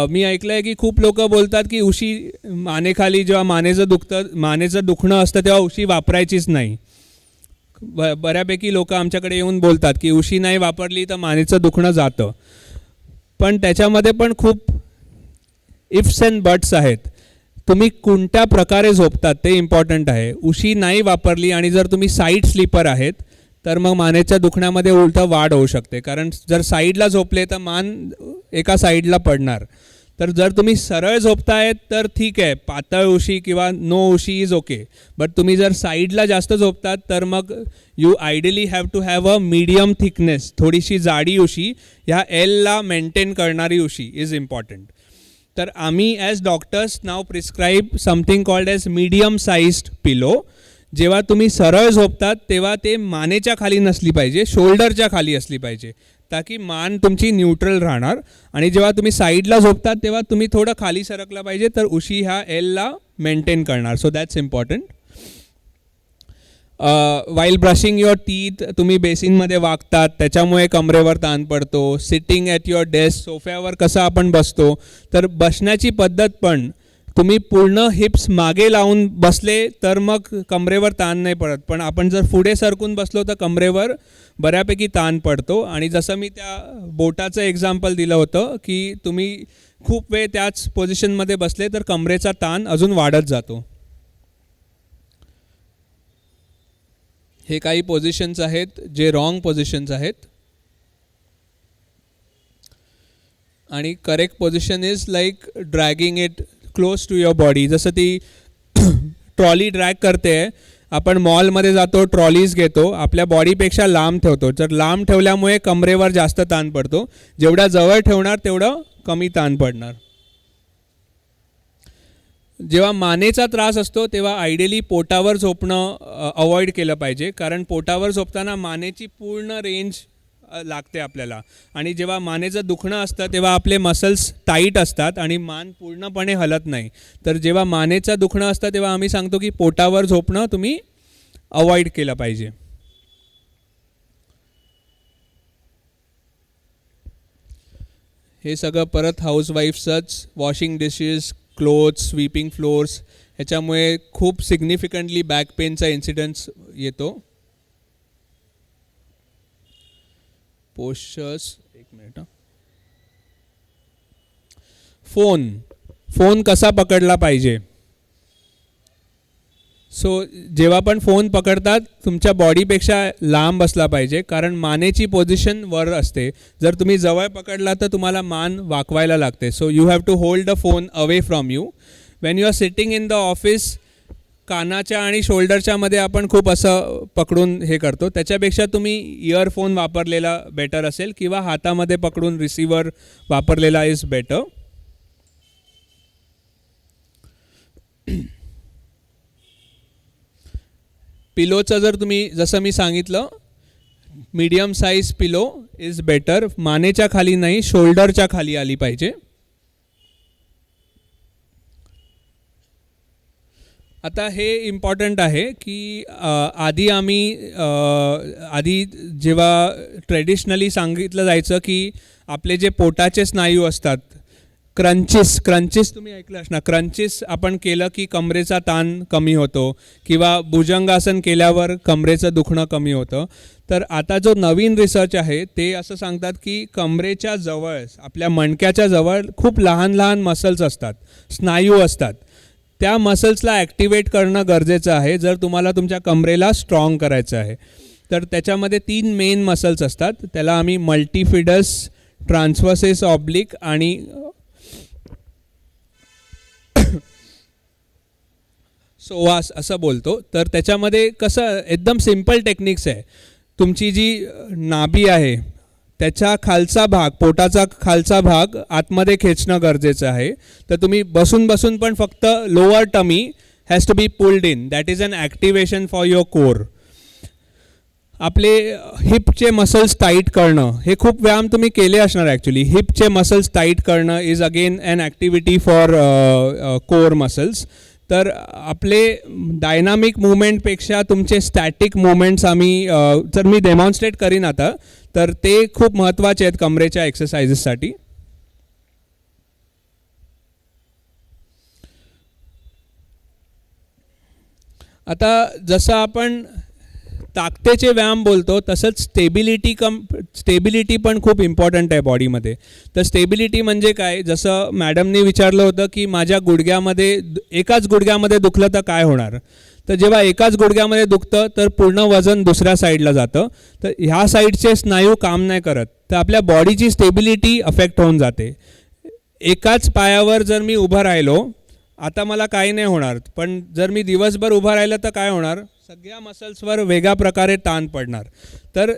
मी ऐकलं आहे की खूप लोक बोलतात की उशी मानेखाली जेव्हा मानेचं दुखणं असतं तेव्हा उशी वापरायचीच नाही. बऱ्यापैकी लोक आमच्याकडे येऊन बोलतात की उशी नाही वापरली तर मानेचं दुखणं जातं. पण त्याच्यामध्ये पण खूप इफ्स अँड बट्स आहेत. तुम्ही कोणत्या प्रकारे झोपतात ते इम्पॉर्टंट आहे. उशी नाही वापरली आणि जर तुम्ही साईड स्लीपर आहेत तर मग मानेच्या दुखण्यामध्ये उलटं वाढ होऊ शकते, कारण जर साईडला झोपले तर मान एका साईडला पडणार. तर जर तुम्ही सरळ झोपतायत तर ठीक आहे, पातळ उशी किंवा नो उशी इज ओके. बट तुम्ही जर साईडला जास्त झोपतात तर मग you ideally have to have a medium thickness, थोडीशी जाडी उशी, ह्या एलला मेंटेन करणारी उशी इज इम्पॉर्टंट. तर आम्ही as doctors now prescribe something called as medium sized pillow. जेव्हा तुम्ही सरळ झोपतात तेव्हा ते मानेच्या खाली नसली पाहिजे, शोल्डरच्या खाली असली पाहिजे, ताकी मान तुमची न्यूट्रल राहणार. आणि जेव्हा तुम्ही साईडला झोपतात तेव्हा तुम्ही थोडं खाली सरकलं पाहिजे, तर उशी ह्या एलला मेंटेन करणार. So that's important. While brushing your teeth तुम्ही बेसिनमध्ये वागतात त्याच्यामुळे कमरेवर ताण पडतो. सिटिंग ॲट युअर डेस्क, सोफ्यावर कसं आपण बसतो, तर बसण्याची पद्धत पण तुम्ही पूर्ण हिप्स मागे लावून बसले तर मग कमरेवर ताण नाही पडत, पण आपण जर पुढे सरकून बसलो तर कमरेवर बऱ्यापैकी ताण पडतो. आणि जसं मी त्या बोटाचं एक्झाम्पल दिलं होतं की तुम्ही खूप वेळ त्याच पोझिशनमध्ये बसले तर कमरेचा ताण अजून वाढत जातो. हे काही पोझिशन्स आहेत जे रॉंग पोझिशन्स आहेत. आणि correct position is like dragging it close to your body. जसं ती ट्रॉली ड्रॅग करते, आपण मॉलमध्ये जातो, ट्रॉलीज घेतो, आपल्या बॉडीपेक्षा लांब ठेवतो. तर लांब ठेवल्यामुळे कमरेवर जास्त ताण पडतो, जेवढ्या जवळ ठेवणार तेवढं कमी ताण पडणार. जेव्हा मानेचा त्रास असतो तेव्हा आयडियली पोटावर झोपणं अवॉइड केलं पाहिजे, कारण पोटावर झोपताना मानेची पूर्ण रेंज लागते आपल्याला. आणि जेव्हा मानेचं दुखणं असतं तेव्हा आपले मसल्स टाईट असतात आणि मान पूर्णपणे हलत नाही. तर जेव्हा मानेचं दुखणं असतं तेव्हा आम्ही सांगतो की पोटावर झोपणं तुम्ही अवॉइड केलं पाहिजे. हे सगळं परत हाऊसवाईफ्सच, washing dishes, clothes, sweeping floors, ह्याच्यामुळे खूप सिग्निफिकंटली बॅक पेनचा इन्सिडन्स येतो. पोस्चर्स, एक मिनिट. फोन कसा पकडला पाहिजे. सो जेव्हा पण फोन पकडतात तुमच्या बॉडीपेक्षा लांब असला पाहिजे, कारण मानेची पोझिशन वर असते. जर तुम्ही जवळ पकडला तर तुम्हाला मान वाकवायला लागते. So you have to hold the phone away from you. When you are sitting in the office, कानाच्या आणि शोल्डरच्या मध्ये आपण खूप असं पकडून हे करतो, त्याच्यापेक्षा तुम्ही इयरफोन वापरलेला बेटर असेल किंवा हातामध्ये पकडून रिसिव्हर वापरलेला इज बेटर. पिलोचं जर तुम्ही, जसं मी सांगितलं, medium size pillow is better. मानेच्या खाली नाही, शोल्डरच्या खाली आली पाहिजे. आता हे इम्पॉर्टंट आहे की आधी जेव्हा ट्रेडिशनली सांगितलं जायचं की आपले जे पोटाचे स्नायू असतात, क्रंचिस तुम्ही ऐकलं असणार. क्रंचिस आपण केलं की कमरेचा ताण कमी होतो, किंवा भुजंगासन केल्यावर कमरेचं दुखणं कमी होतं. तर आता जो नवीन रिसर्च आहे ते असं सांगतात की कमरेच्या जवळ, आपल्या मणक्याच्या जवळ खूप लहान लहान मसल्स असतात, स्नायू असतात. त्या मसल्सला ॲक्टिवेट करणं गरजेचं आहे जर तुम्हाला तुमच्या कमरेला स्ट्रॉंग करायचं आहे. तर त्याच्यामध्ये 3 मेन मसल्स असतात. त्याला आम्ही मल्टीफिडस, ट्रान्सव्हर्सेस ऑब्लिक आणि सोवास असं बोलतो. तर त्याच्यामध्ये कसं एकदम सिम्पल टेक्निक्स आहे. तुमची जी नाभी आहे त्याच्या खालचा भाग, पोटाचा खालचा भाग आतमध्ये खेचणं गरजेचं आहे. तर तुम्ही बसून बसून पण फक्त lower tummy has to be pulled in. That is an activation for your core. आपले हिपचे मसल्स टाईट करणं, हे खूप व्यायाम तुम्ही केले असणार ॲक्च्युली. हिपचे मसल्स टाईट करणं is again an activity for core muscles. तर आपले डायनामिक मुवमेंटपेक्षा तुमचे स्टॅटिक मुवमेंट्स आम्ही जर मी डेमॉन्स्ट्रेट करीन आता, तर ते खूप महत्त्वाचे आहेत कमरेच्या एक्सरसाइजेससाठी. आता जसं आपण ताकदीचे व्यायाम बोलतो तसंच स्टेबिलिटी पण खूप इम्पॉर्टंट आहे बॉडीमध्ये. तर स्टेबिलिटी म्हणजे काय, जसं मॅडमनी विचारलं होतं की माझ्या गुडघ्यामध्ये एकाच गुडघ्यामध्ये दुखलं तर काय होणार. तर जेव्हा एकाच गुडघ्यामध्ये दुखतं तर पूर्ण वजन दुसऱ्या साईडला जातं. तर ह्या साईडचे स्नायू काम नाही करत, तर आपल्या बॉडीची स्टेबिलिटी अफेक्ट होऊन जाते. एकाच पायावर जर मी उभं राहिलो, आता मला काही नाही होणार, पण जर मी दिवसभर उभं राहिलं तर काय होणार, सगळ्या मसल्सवर वेगळ्या प्रकारे ताण पडणार. तर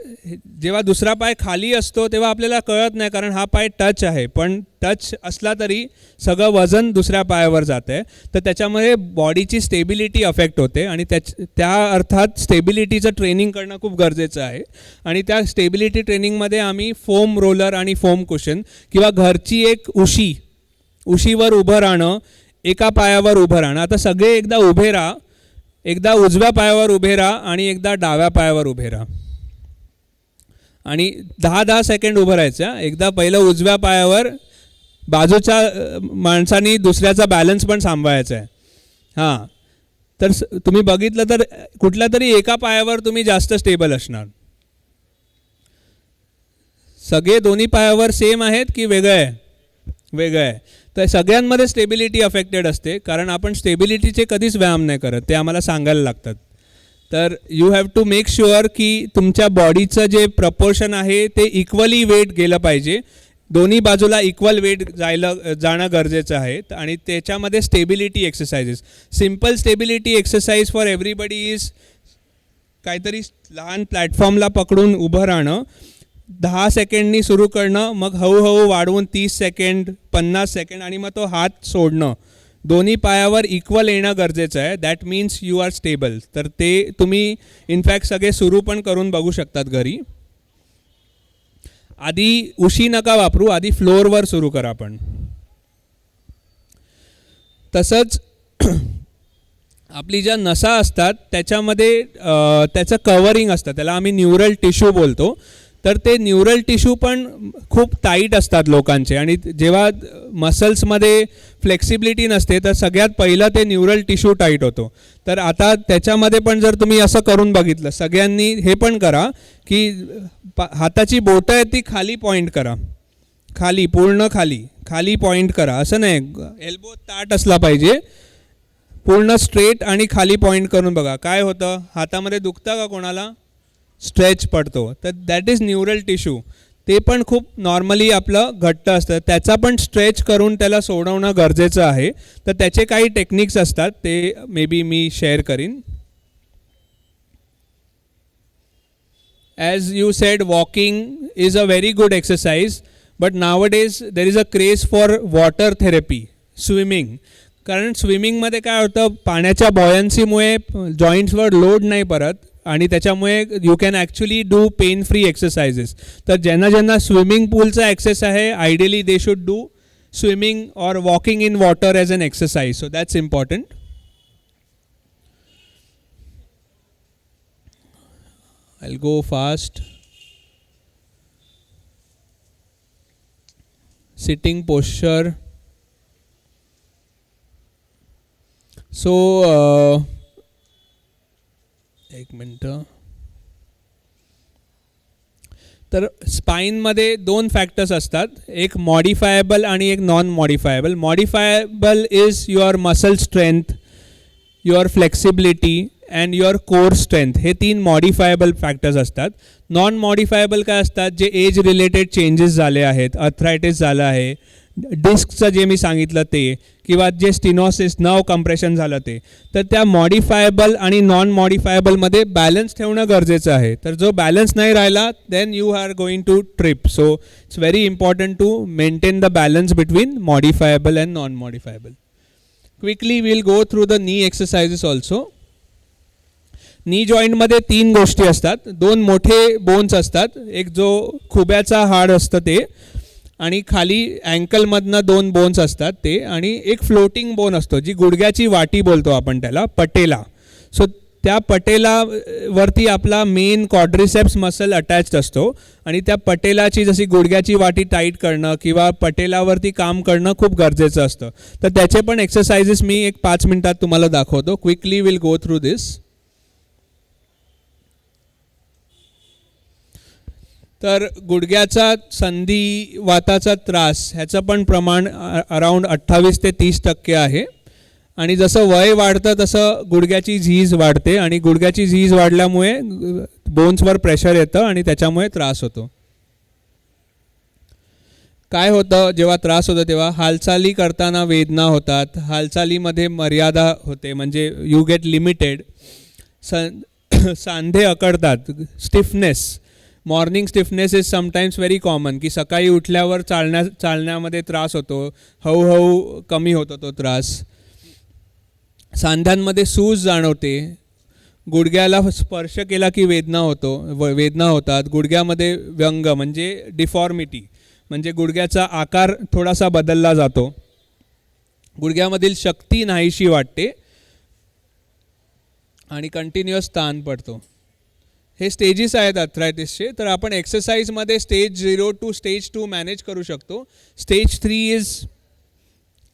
जेव्हा दुसरा पाय खाली असतो तेव्हा आपल्याला कळत नाही, कारण हा पाय टच आहे, पण टच असला तरी सगळं वजन दुसऱ्या पायावर जातं आहे. तर त्याच्यामुळे बॉडीची स्टेबिलिटी अफेक्ट होते आणि त्या अर्थात स्टेबिलिटीचं ट्रेनिंग करणं खूप गरजेचं आहे. आणि त्या स्टेबिलिटी ट्रेनिंगमध्ये आम्ही फोम रोलर आणि फोम कुशन किंवा घरची एक उशीवर उभं राहणं, एका पायावर उभं राहणं. आता सगळे एकदा उभे राहा, एकदा उजव्या पायावर उभे राहा आणि एकदा डाव्या पायावर उभे राहा आणि 10-10 सेकंड उभं राहायचं. एकदा पहिलं उजव्या पायावर, बाजूच्या माणसानी दुसऱ्याचा बॅलन्स पण सांभाळायचा आहे. हां, तर तुम्ही बघितलं तर कुठल्या तरी एका पायावर तुम्ही जास्त स्टेबल असणार. सगळे दोन्ही पायावर सेम आहेत की वेगळं आहे? वेगळं आहे. तर सगळ्यांमध्ये स्टेबिलिटी अफेक्टेड असते, कारण आपण स्टेबिलिटीचे कधीच व्यायाम नाही करत, ते आम्हाला सांगायला लागतात. तर you have to make sure की तुमच्या बॉडीचं जे प्रपोर्शन आहे ते इक्वली वेट गेलं पाहिजे. दोन्ही बाजूला इक्वल वेट जाणं गरजेचं आहे. आणि त्याच्यामध्ये stability exercises, simple stability exercise for everybody is काहीतरी लहान प्लॅटफॉर्मला पकडून उभं राहणं, 10 सेकंडनी सुरू करणं, मग हळूहळू वाढवून 30 सेकंड, 50 सेकंड आणि मग तो हात सोडणं. दोन्ही पायावर इक्वल येणं गरजेचं आहे. That means you are stable. तर ते तुम्ही इनफॅक्ट सगळे सुरू पण करून बघू शकतात घरी. आधी उशी नका वापरू, आधी फ्लोअरवर सुरू करा. पण तसंच आपली ज्या नसा असतात त्याच्यामध्ये त्याचं कवरिंग असतं, त्याला आम्ही न्यूरल टिश्यू बोलतो. तर ते न्यूरल टिश्यू पण खूप टाईट असतात लोकांचे, आणि जेव्हा मसल्समध्ये फ्लेक्सिबिलिटी नसते तर सगळ्यात पहिलं ते न्यूरल टिश्यू टाईट होतो. तर आता त्याच्यामध्ये पण जर तुम्ही असं करून बघितलं, सगळ्यांनी हे पण करा की हाताची बोटं आहेत ती खाली पॉईंट करा, खाली, पूर्ण खाली पॉईंट करा. असं नाही एल्बो ताट असला पाहिजे, पूर्ण स्ट्रेट आणि खाली पॉईंट करून बघा काय होतं. हातामध्ये दुखतं का कोणाला? स्ट्रेच पडतो. तर दॅट इज न्यूरल टिश्यू. ते पण खूप नॉर्मली आपलं घट्ट असतं, त्याचा पण स्ट्रेच करून त्याला सोडवणं गरजेचं आहे. तर त्याचे काही टेक्निक्स असतात, ते मे बी मी शेअर करीन. As you sed, walking is a very good exercise, but nowadays there is a craze for water therapy, swimming. कारण स्विमिंगमध्ये काय होतं, पाण्याच्या बॉयन्सीमुळे जॉईंट्सवर लोड नाही पडत आणि त्याच्यामुळे you can actually do pain free exercises. तर ज्यांना स्विमिंग पूलचा ॲक्सेस आहे, ideally they should do swimming और walking in water as an exercise. So that's important. I will go fast. Sitting posture. So एक मिनटं. तर स्पाईनमध्ये 2 फॅक्टर्स असतात, एक मॉडिफायबल आणि एक non modifiable. Modifiable is your muscle strength, your flexibility and your core strength. हे 3 मॉडिफायबल factors असतात. Non मॉडिफायबल काय असतात, जे एज रिलेटेड चेंजेस झाले आहेत, अर्थरायटिस झालं आहे, डिस्कचं जे मी सांगितलं ते, किंवा जे स्टिनॉसिस नर्व कम्प्रेशन झालं ते, तर त्या मॉडिफायबल आणि नॉन मॉडिफायबलमध्ये बॅलन्स ठेवणं गरजेचं आहे. तर जो बॅलन्स नाही राहिला then you are going to trip. So it's very important to maintain the balance between modifiable and non modifiable. Quickly will go through the knee exercises also. Knee जॉईंटमध्ये 3 गोष्टी असतात. 2 मोठे बोन्स असतात, एक जो खुब्याचा हाड असतं ते, आणि खाली अँकलमधनं 2 बोन्स असतात ते, आणि एक फ्लोटिंग बोन असतो जी गुडघ्याची वाटी बोलतो आपण त्याला, पटेला. सो त्या पटेलावरती आपला मेन क्वाड्रिसेप्स मसल अटॅच्ड असतो, आणि त्या पटेलाची जशी गुडघ्याची वाटी टाईट करणं किंवा पटेलावरती काम करणं खूप गरजेचं असतं. तर त्याचे पण एक्सरसाइजेस मी एक 5 मिनिटात तुम्हाला दाखवतो. क्विकली विल गो थ्रू दिस. तर गुडघ्याचा संधिवाताचा त्रास ह्याचं पण प्रमाण अराऊंड 28 ते 30% आहे, आणि जसं वय वाढतं तसं गुडघ्याची झीज वाढते, आणि गुडघ्याची झीज वाढल्यामुळे बोन्सवर प्रेशर येतं आणि त्याच्यामुळे त्रास होतो. काय होतं जेव्हा त्रास होतो तेव्हा हालचाली करताना वेदना होतात, हालचालीमध्ये मर्यादा होते, म्हणजे यू गेट लिमिटेड. सांधे अकडतात, stiffness, morning stiffness is sometimes very common, की सकाळी उठल्यावर चालण्यामध्ये त्रास होतो, हळूहळू कमी होतो तो त्रास. सांध्यांमध्ये सूज जाणवते, गुडघ्याला स्पर्श केला की वेदना होतात. गुडघ्यामध्ये व्यंग म्हणजे डिफॉर्मिटी, म्हणजे गुडघ्याचा आकार थोडासा बदलला जातो. गुडघ्यामधील शक्ती नाहीशी वाटते, आणि कंटिन्युअस ताण पडतो. हे स्टेजेस आहेत अर्थरायटिसचे. तर आपण एक्सरसाइजमध्ये स्टेज 0 टू स्टेज 2 मॅनेज करू शकतो. स्टेज 3 इज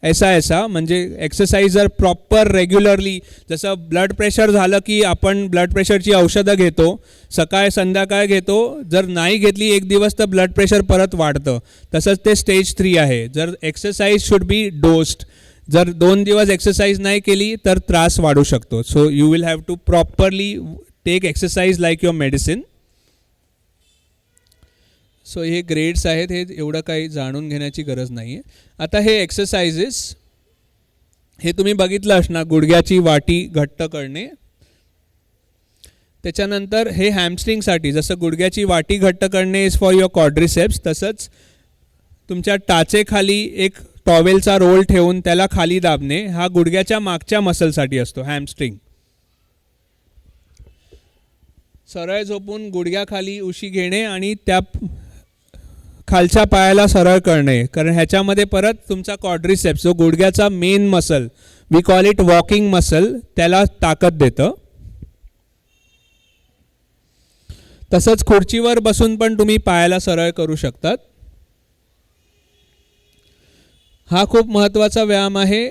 ऐसा म्हणजे एक्सरसाइज जर प्रॉपर रेग्युलरली, जसं ब्लड प्रेशर झालं की आपण ब्लड प्रेशरची औषधं घेतो, सकाळ संध्याकाळ घेतो, जर नाही घेतली एक दिवस तर ब्लड प्रेशर परत वाढतं. तसंच ते स्टेज 3 आहे. जर एक्सरसाइज शुड बी डोस्ड, जर 2 दिवस एक्सरसाइज नाही केली तर त्रास वाढू शकतो. So you will have to properly take exercise like your medicine. So हे ग्रेड्स आहेत, हे एवढं काही जाणून घेण्याची गरज नाही आहे. आता हे एक्सरसाइजेस हे तुम्ही बघितलं असणार, गुडघ्याची वाटी घट्ट करणे. त्याच्यानंतर हे हॅमस्ट्रिंगसाठी, जसं गुडघ्याची वाटी घट्ट करणे इज फॉर युअर क्वाड्रिसेप्स, तसंच तुमच्या टाचेखाली एक टॉवेलचा रोल ठेवून त्याला खाली दाबणे, हा गुडघ्याच्या मागच्या मसलसाठी असतो, हॅमस्ट्रिंग. सरळ झोपून गुडघ्याखाली उशी घेणे आणि त्या खालच्या पायाला सरळ करणे, कारण ह्याच्यामध्ये परत तुमचा क्वाड्रिसेप्स, जो गुडघ्याचा main muscle, we call it walking muscle, त्याला ताकद देतं. तसंच खुर्चीवर बसून पण तुम्ही पायाला सरळ करू शकतात. हा खूप महत्त्वाचा व्यायाम आहे.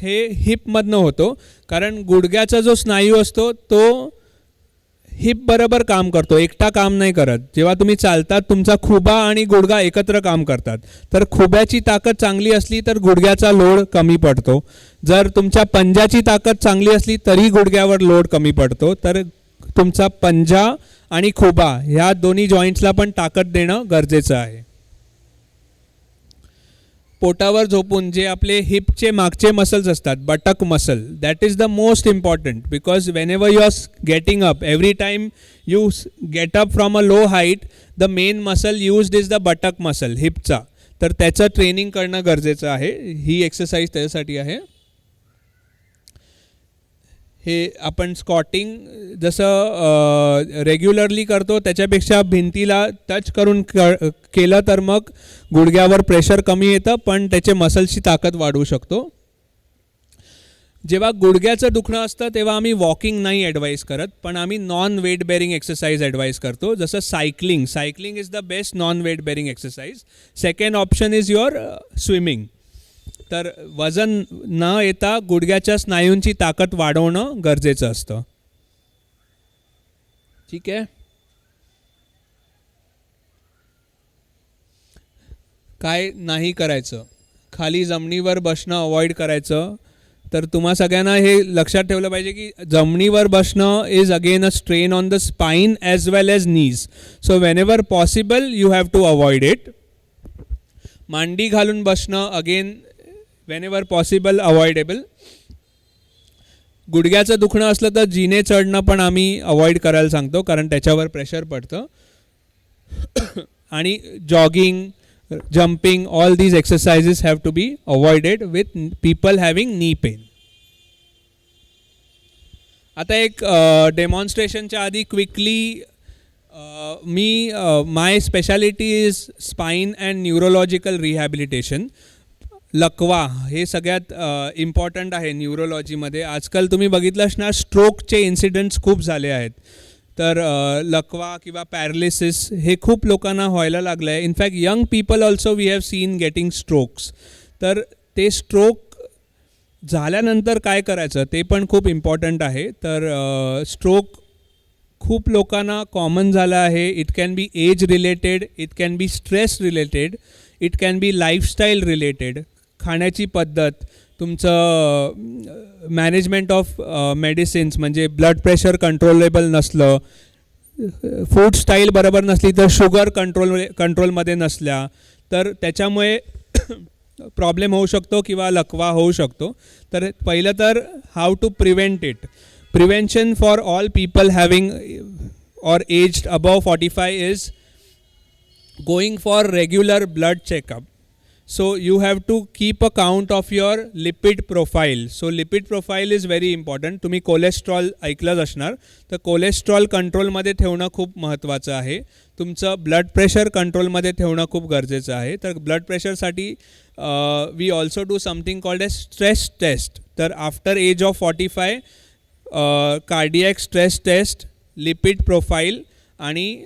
हे हिपमधनं होतो, कारण गुडघ्याचा जो स्नायू असतो तो हिप बरोबर काम करतो, एकटा काम नाही करत. जेव्हा तुम्ही चालतात तुमचा खुबा आणि गुडघा एकत्र काम करतात, तर खुब्याची ताकद चांगली असली तर गुडघ्याचा लोड कमी पडतो. जर तुमच्या पंजाची ताकद चांगली असली तरी गुडघ्यावर लोड कमी पडतो. तर तुमचा पंजा आणि खुबा ह्या दोन्ही जॉईंट्सला पण ताकद देणं गरजेचं आहे. पोटावर झोपून जे आपले हिपचे मागचे मसल्स असतात, buttock muscle, that is the most important, because whenever you are getting up, every time you get up from a low height, the main muscle used is the buttock muscle, हिपचा. तर त्याचं training करणं गरजेचं आहे. ही exercise त्याच्यासाठी आहे. हे आपण स्कॉटिंग जसं रेग्युलरली करतो त्याच्यापेक्षा भिंतीला टच करून केलं तर मग गुडघ्यावर प्रेशर कमी येतं, पण त्याचे मसल्सची ताकद वाढवू शकतो. जेव्हा गुडघ्याचं दुखणं असतं तेव्हा आम्ही वॉकिंग नाही ॲडवाईज करत, पण आम्ही non weight bearing exercise advise करतो. जसं cycling is the best non weight bearing exercise. Second option is your swimming. तर वजन न येता गुडघ्याच्या स्नायूंची ताकद वाढवणं गरजेचं असतं. ठीक आहे. काय नाही करायचं, खाली जमिनीवर बसणं अवॉइड करायचं. तर तुम्हा सगळ्यांना हे लक्षात ठेवलं पाहिजे की जमिनीवर बसणं is again a strain on the spine as well as knees. So whenever possible you have to avoid it. मांडी घालून बसणं again whenever possible avoidable. गुडघ्याचं दुखणं असलं तर जिने चढणं पण आम्ही अवॉइड करायला सांगतो, कारण त्याच्यावर प्रेशर पडतं. आणि jogging, jumping, all these exercises have to be avoided with people having knee pain. आता एक डेमॉन्स्ट्रेशनच्या आधी क्विकली मी my speciality is spine and neurological rehabilitation. लकवा हे सगळ्यात इम्पॉर्टंट आहे न्यूरोलॉजीमध्ये. आजकाल तुम्ही बघितलं असणार स्ट्रोकचे इन्सिडेंट्स खूप झाले आहेत. तर लकवा किंवा पॅरालिसिस हे खूप लोकांना व्हायला लागलं आहे. In fact young people also we have seen getting strokes. तर ते स्ट्रोक झाल्यानंतर काय करायचं ते पण खूप इम्पॉर्टंट आहे. तर स्ट्रोक खूप लोकांना कॉमन झालं आहे. It can be age related, it can be stress related, it can be lifestyle related. खाण्याची पद्धत, तुमचं मॅनेजमेंट ऑफ मेडिसिन्स, म्हणजे ब्लड प्रेशर कंट्रोलेबल नसलं, फूड स्टाईल बरोबर नसली, तर शुगर कंट्रोलमध्ये नसल्या तर त्याच्यामुळे प्रॉब्लेम होऊ शकतो किंवा लकवा होऊ शकतो. तर पहिलं तर how to prevent it. Prevention for all people having or aged above 45 is going for regular blood checkup. So you have to keep a count of your lipid profile. So lipid profile is very important. तुम्ही cholesterol ऐकलंच असणार. तर cholesterol कंट्रोलमध्ये ठेवणं खूप महत्त्वाचं आहे. तुमचं ब्लड प्रेशर कंट्रोलमध्ये ठेवणं खूप गरजेचं आहे. तर ब्लड प्रेशरसाठी we also do something called as stress test. तर after age of 45 cardiac stress test, lipid profile आणि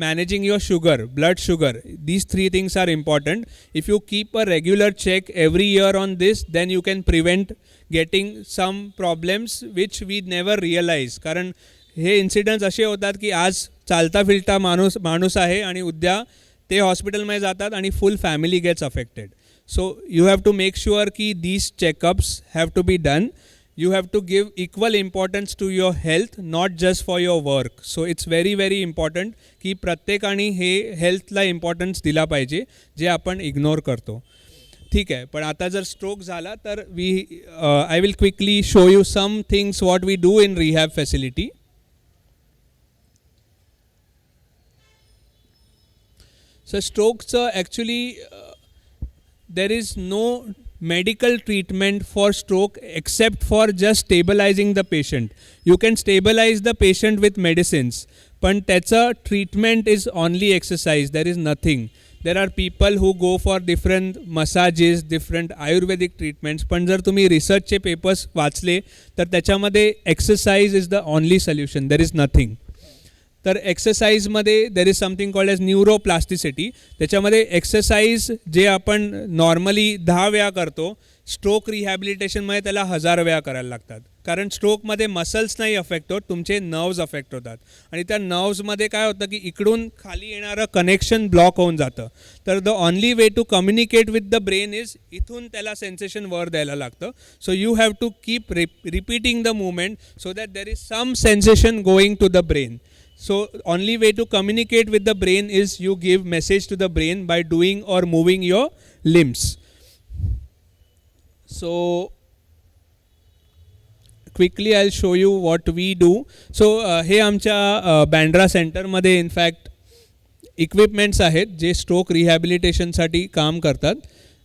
managing your sugar, blood sugar. These three things are important. If you keep a regular check every year on this, then you can prevent getting some problems which we never realize. कारण हे incidents असे होतात की आज चालता फिरता माणूस आहे आणि उद्या ते हॉस्पिटलमध्ये जातात आणि full family gets affected. So you have to make sure की these checkups have to be done. You have to give equal importance to your health, not just for your work. So it's very very important की प्रत्येकाने हे हेल्थला importance दिला पाहिजे, जे आपण ignore करतो. ठीक आहे, पण आता जर स्ट्रोक झाला तर I will quickly show you some things what we do in rehab facility. So स्ट्रोकचं actually there is no medical treatment for stroke except for just stabilizing the patient. You can stabilize the patient with medicines, पण त्याचं treatment is only exercise. There is nothing. There are people who go for different massages, different Ayurvedic treatments. पण जर तुम्ही रिसर्चचे papers वाचले तर त्याच्यामध्ये exercise is the only solution. There is nothing. तर एक्सरसाइजमध्ये there is something called as neuroplasticity. त्याच्यामध्ये exercise जे आपण नॉर्मली 10 वेळा करतो, स्ट्रोक रिहॅबिलिटेशनमध्ये त्याला 1000 वेळा करायला लागतात. कारण स्ट्रोकमध्ये मसल्स नाही अफेक्ट होत, तुमचे नर्व्ज अफेक्ट होतात. आणि त्या नर्व्जमध्ये काय होतं की इकडून खाली येणारं कनेक्शन ब्लॉक होऊन जातं. तर the only way to communicate with the brain is इथून त्याला सेन्सेशन वर द्यायला लागतं. So you have to keep repeating the movement so that there is some sensation going to the brain. So only way to communicate with the brain is you give message to the brain by doing or moving your limbs. So quickly I'll show you what we do. So हे आमच्या बँड्रा सेंटरमध्ये in fact equipments आहेत जे stroke रिहॅबिलिटेशनसाठी काम करतात.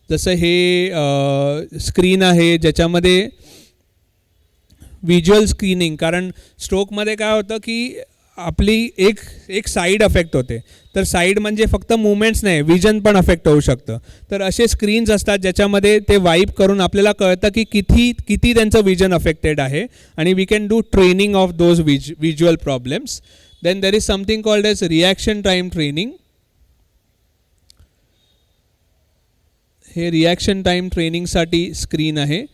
जसं हे screen आहे ज्याच्यामध्ये व्हिज्युअल स्क्रीनिंग. कारण स्ट्रोकमध्ये काय होतं की आपली एक साईड अफेक्ट होते. तर साईड म्हणजे फक्त मुवमेंट्स नाही, विजन पण अफेक्ट होऊ शकतं. तर असे स्क्रीन्स असतात ज्याच्यामध्ये ते वाईप करून आपल्याला कळतं की किती त्यांचं विजन अफेक्टेड आहे आणि we can do training of those visual problems. Then there is something called as reaction time training. हे रिॲक्शन टाईम ट्रेनिंगसाठी स्क्रीन आहे.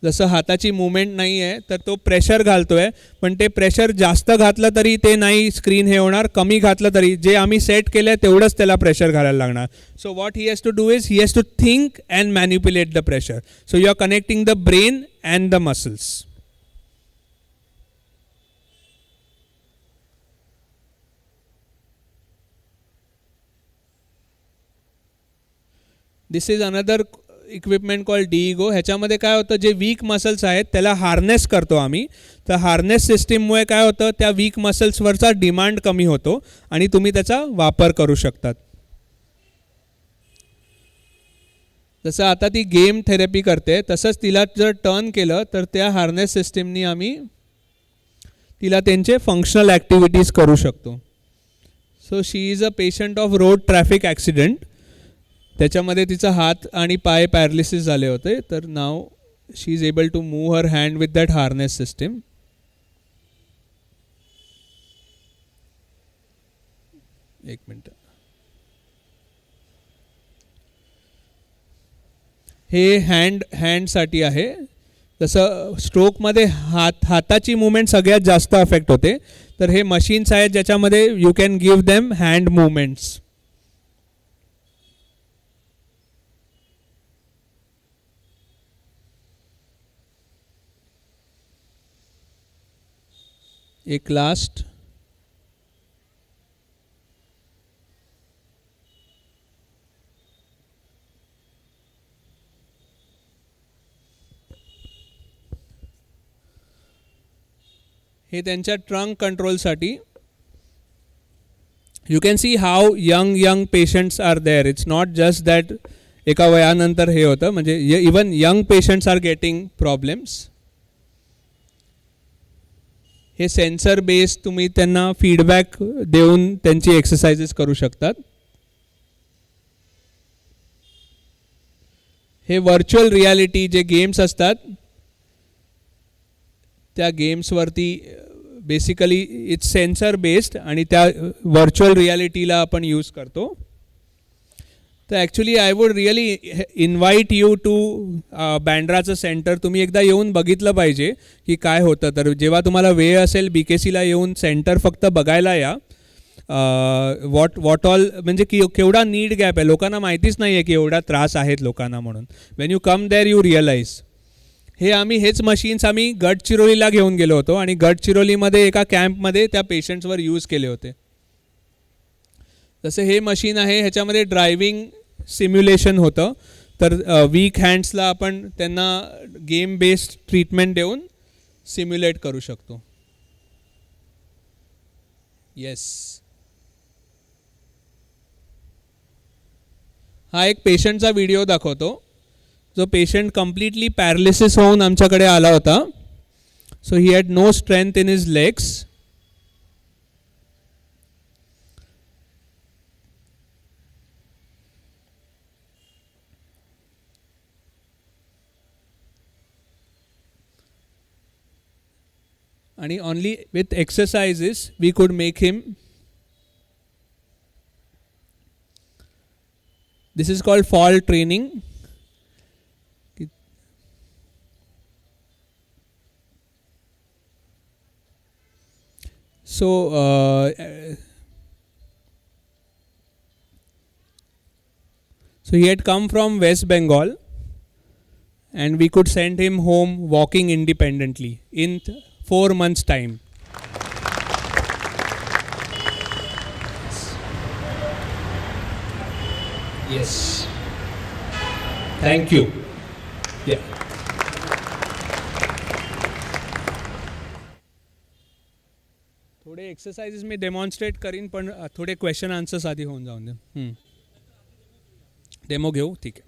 जसं हाताची मुवमेंट नाही आहे तर तो प्रेशर घालतो आहे, पण ते प्रेशर जास्त घातलं तरी ते नाही स्क्रीन हे होणार, कमी घातलं तरी जे आम्ही सेट केलं आहे तेवढंच त्याला प्रेशर घालायला लागणार. So what he has to do is he has to think and manipulate the pressure. So you are connecting the brain and the muscles. This is another equipment call DIGO. ह्याच्यामध्ये काय होतं, जे weak muscles आहेत त्याला harness करतो आम्ही. तर harness सिस्टीममुळे काय होतं, त्या वीक मसल्सवरचा डिमांड कमी होतो आणि तुम्ही त्याचा वापर करू शकतात. जसं आता ती गेम थेरपी करते तसंच तिला जर टर्न केलं तर त्या हार्नेस सिस्टीमनी आम्ही तिला त्यांचे फंक्शनल ॲक्टिव्हिटीज करू शकतो. So she is a patient of road traffic accident. त्याच्यामध्ये तिचा हात आणि पाय पॅरालिसिस झाले होते. तर now she is able to move her hand with that harness system. एक मिनटं. हे हँडसाठी आहे. जसं स्ट्रोकमध्ये हाताची मुवमेंट सगळ्यात जास्त अफेक्ट होते. तर हे मशीन्स आहेत ज्याच्यामध्ये you can give them hand movements. एक लास्ट. हे त्यांच्या ट्रंक कंट्रोलसाठी. You can see how young patients are there. It's not just that एका वयानंतर हे होतं, म्हणजे even young patients are getting problems. हे सेन्सर बेस तुम्ही त्यांना फीडबॅक देऊन त्यांची एक्सरसाइजेस करू शकतात. हे व्हर्च्युअल रियालिटी जे गेम्स असतात त्या गेम्सवरती बेसिकली इट्स सेन्सर बेस्ड आणि त्या व्हर्च्युअल रियालिटीला आपण यूज करतो. तर actually I would really invite you to बँड्राचं centre. तुम्ही एकदा येऊन बघितलं पाहिजे की काय होतं. तर जेव्हा तुम्हाला वेळ असेल BKCला येऊन सेंटर फक्त बघायला या. वॉट ऑल म्हणजे की केवढा नीड गॅप आहे. लोकांना माहितीच नाही आहे की एवढा त्रास आहेत लोकांना म्हणून. When you come there you realize. हेच मशीन्स आम्ही गडचिरोलीला घेऊन गेलो होतो आणि गडचिरोलीमध्ये एका कॅम्पमध्ये त्या पेशंट्सवर यूज केले होते. जसं हे मशीन आहे ह्याच्यामध्ये ड्रायव्हिंग सिम्युलेशन होतं. तर वीक हँड्सला आपण त्यांना गेम बेस्ड ट्रीटमेंट देऊन सिम्युलेट करू शकतो. येस. हा एक पेशंटचा व्हिडिओ दाखवतो. जो पेशंट कम्प्लिटली पॅरालिसिस होऊन आमच्याकडे आला होता. So he had no strength in his legs. आणि only with exercises we could make him. This is called fall training. So he had come from West Bengal and we could send him home walking independently in 4 months' time. Yes. Thank you. Yeah. थोडे exercises मी demonstrate करीन पण थोडे question answers आधी होऊन जाऊन दे. Demo घेऊ. ठीक आहे.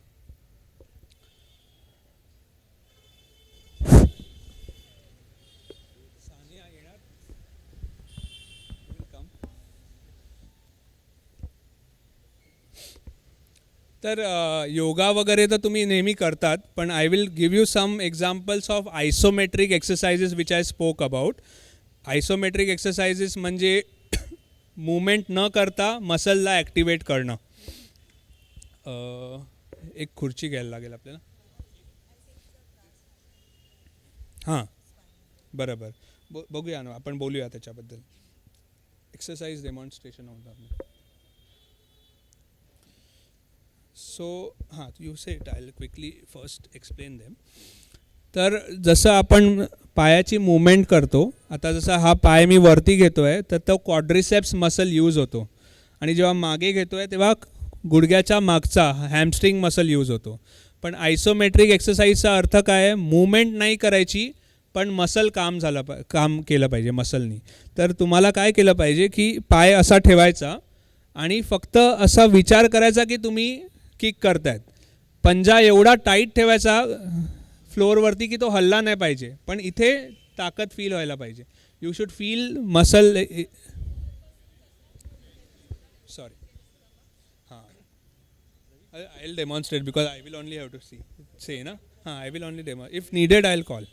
तर योगा वगैरे तर तुम्ही नेहमी करतात पण I will give you some examples of isometric exercises which I spoke about. Isometric exercises म्हणजे मूवमेंट न करता मसलला ॲक्टिवेट करणं. एक खुर्ची घ्यायला लागेल आपल्याला. हां बरोबर. बघूया ना आपण बोलूया त्याच्याबद्दल. एक्सरसाइज डेमॉन्स्ट्रेशन होतं आपलं. सो हां you say it. I will quickly first explain them. तर जसं आपण पायाची मूवमेंट करतो. आता जसा हा पाय मी वरती घेतो आहे तर तो क्वाड्रिसेप्स मसल यूज होतो आणि जेव्हा मागे घेतो आहे तेव्हा गुडघ्याच्या मागचा हॅमस्ट्रिंग मसल यूज होतो. पण आयसोमेट्रिक एक्सरसाइजचा अर्थ काय आहे, मूवमेंट नाही करायची पण मसल काम केलं पाहिजे मसलनी. तर तुम्हाला काय केलं पाहिजे की पाय असा ठेवायचा आणि फक्त असा विचार करायचा की तुम्ही किक करतायत. पंजा एवढा टाईट ठेवायचा फ्लोअरवरती की तो हल्ला नाही पाहिजे, पण इथे ताकद फील व्हायला पाहिजे. You should feel muscle. Sorry, हां, I will demonstrate because I will only have to say ना. हां, I will only demo, if needed I will call.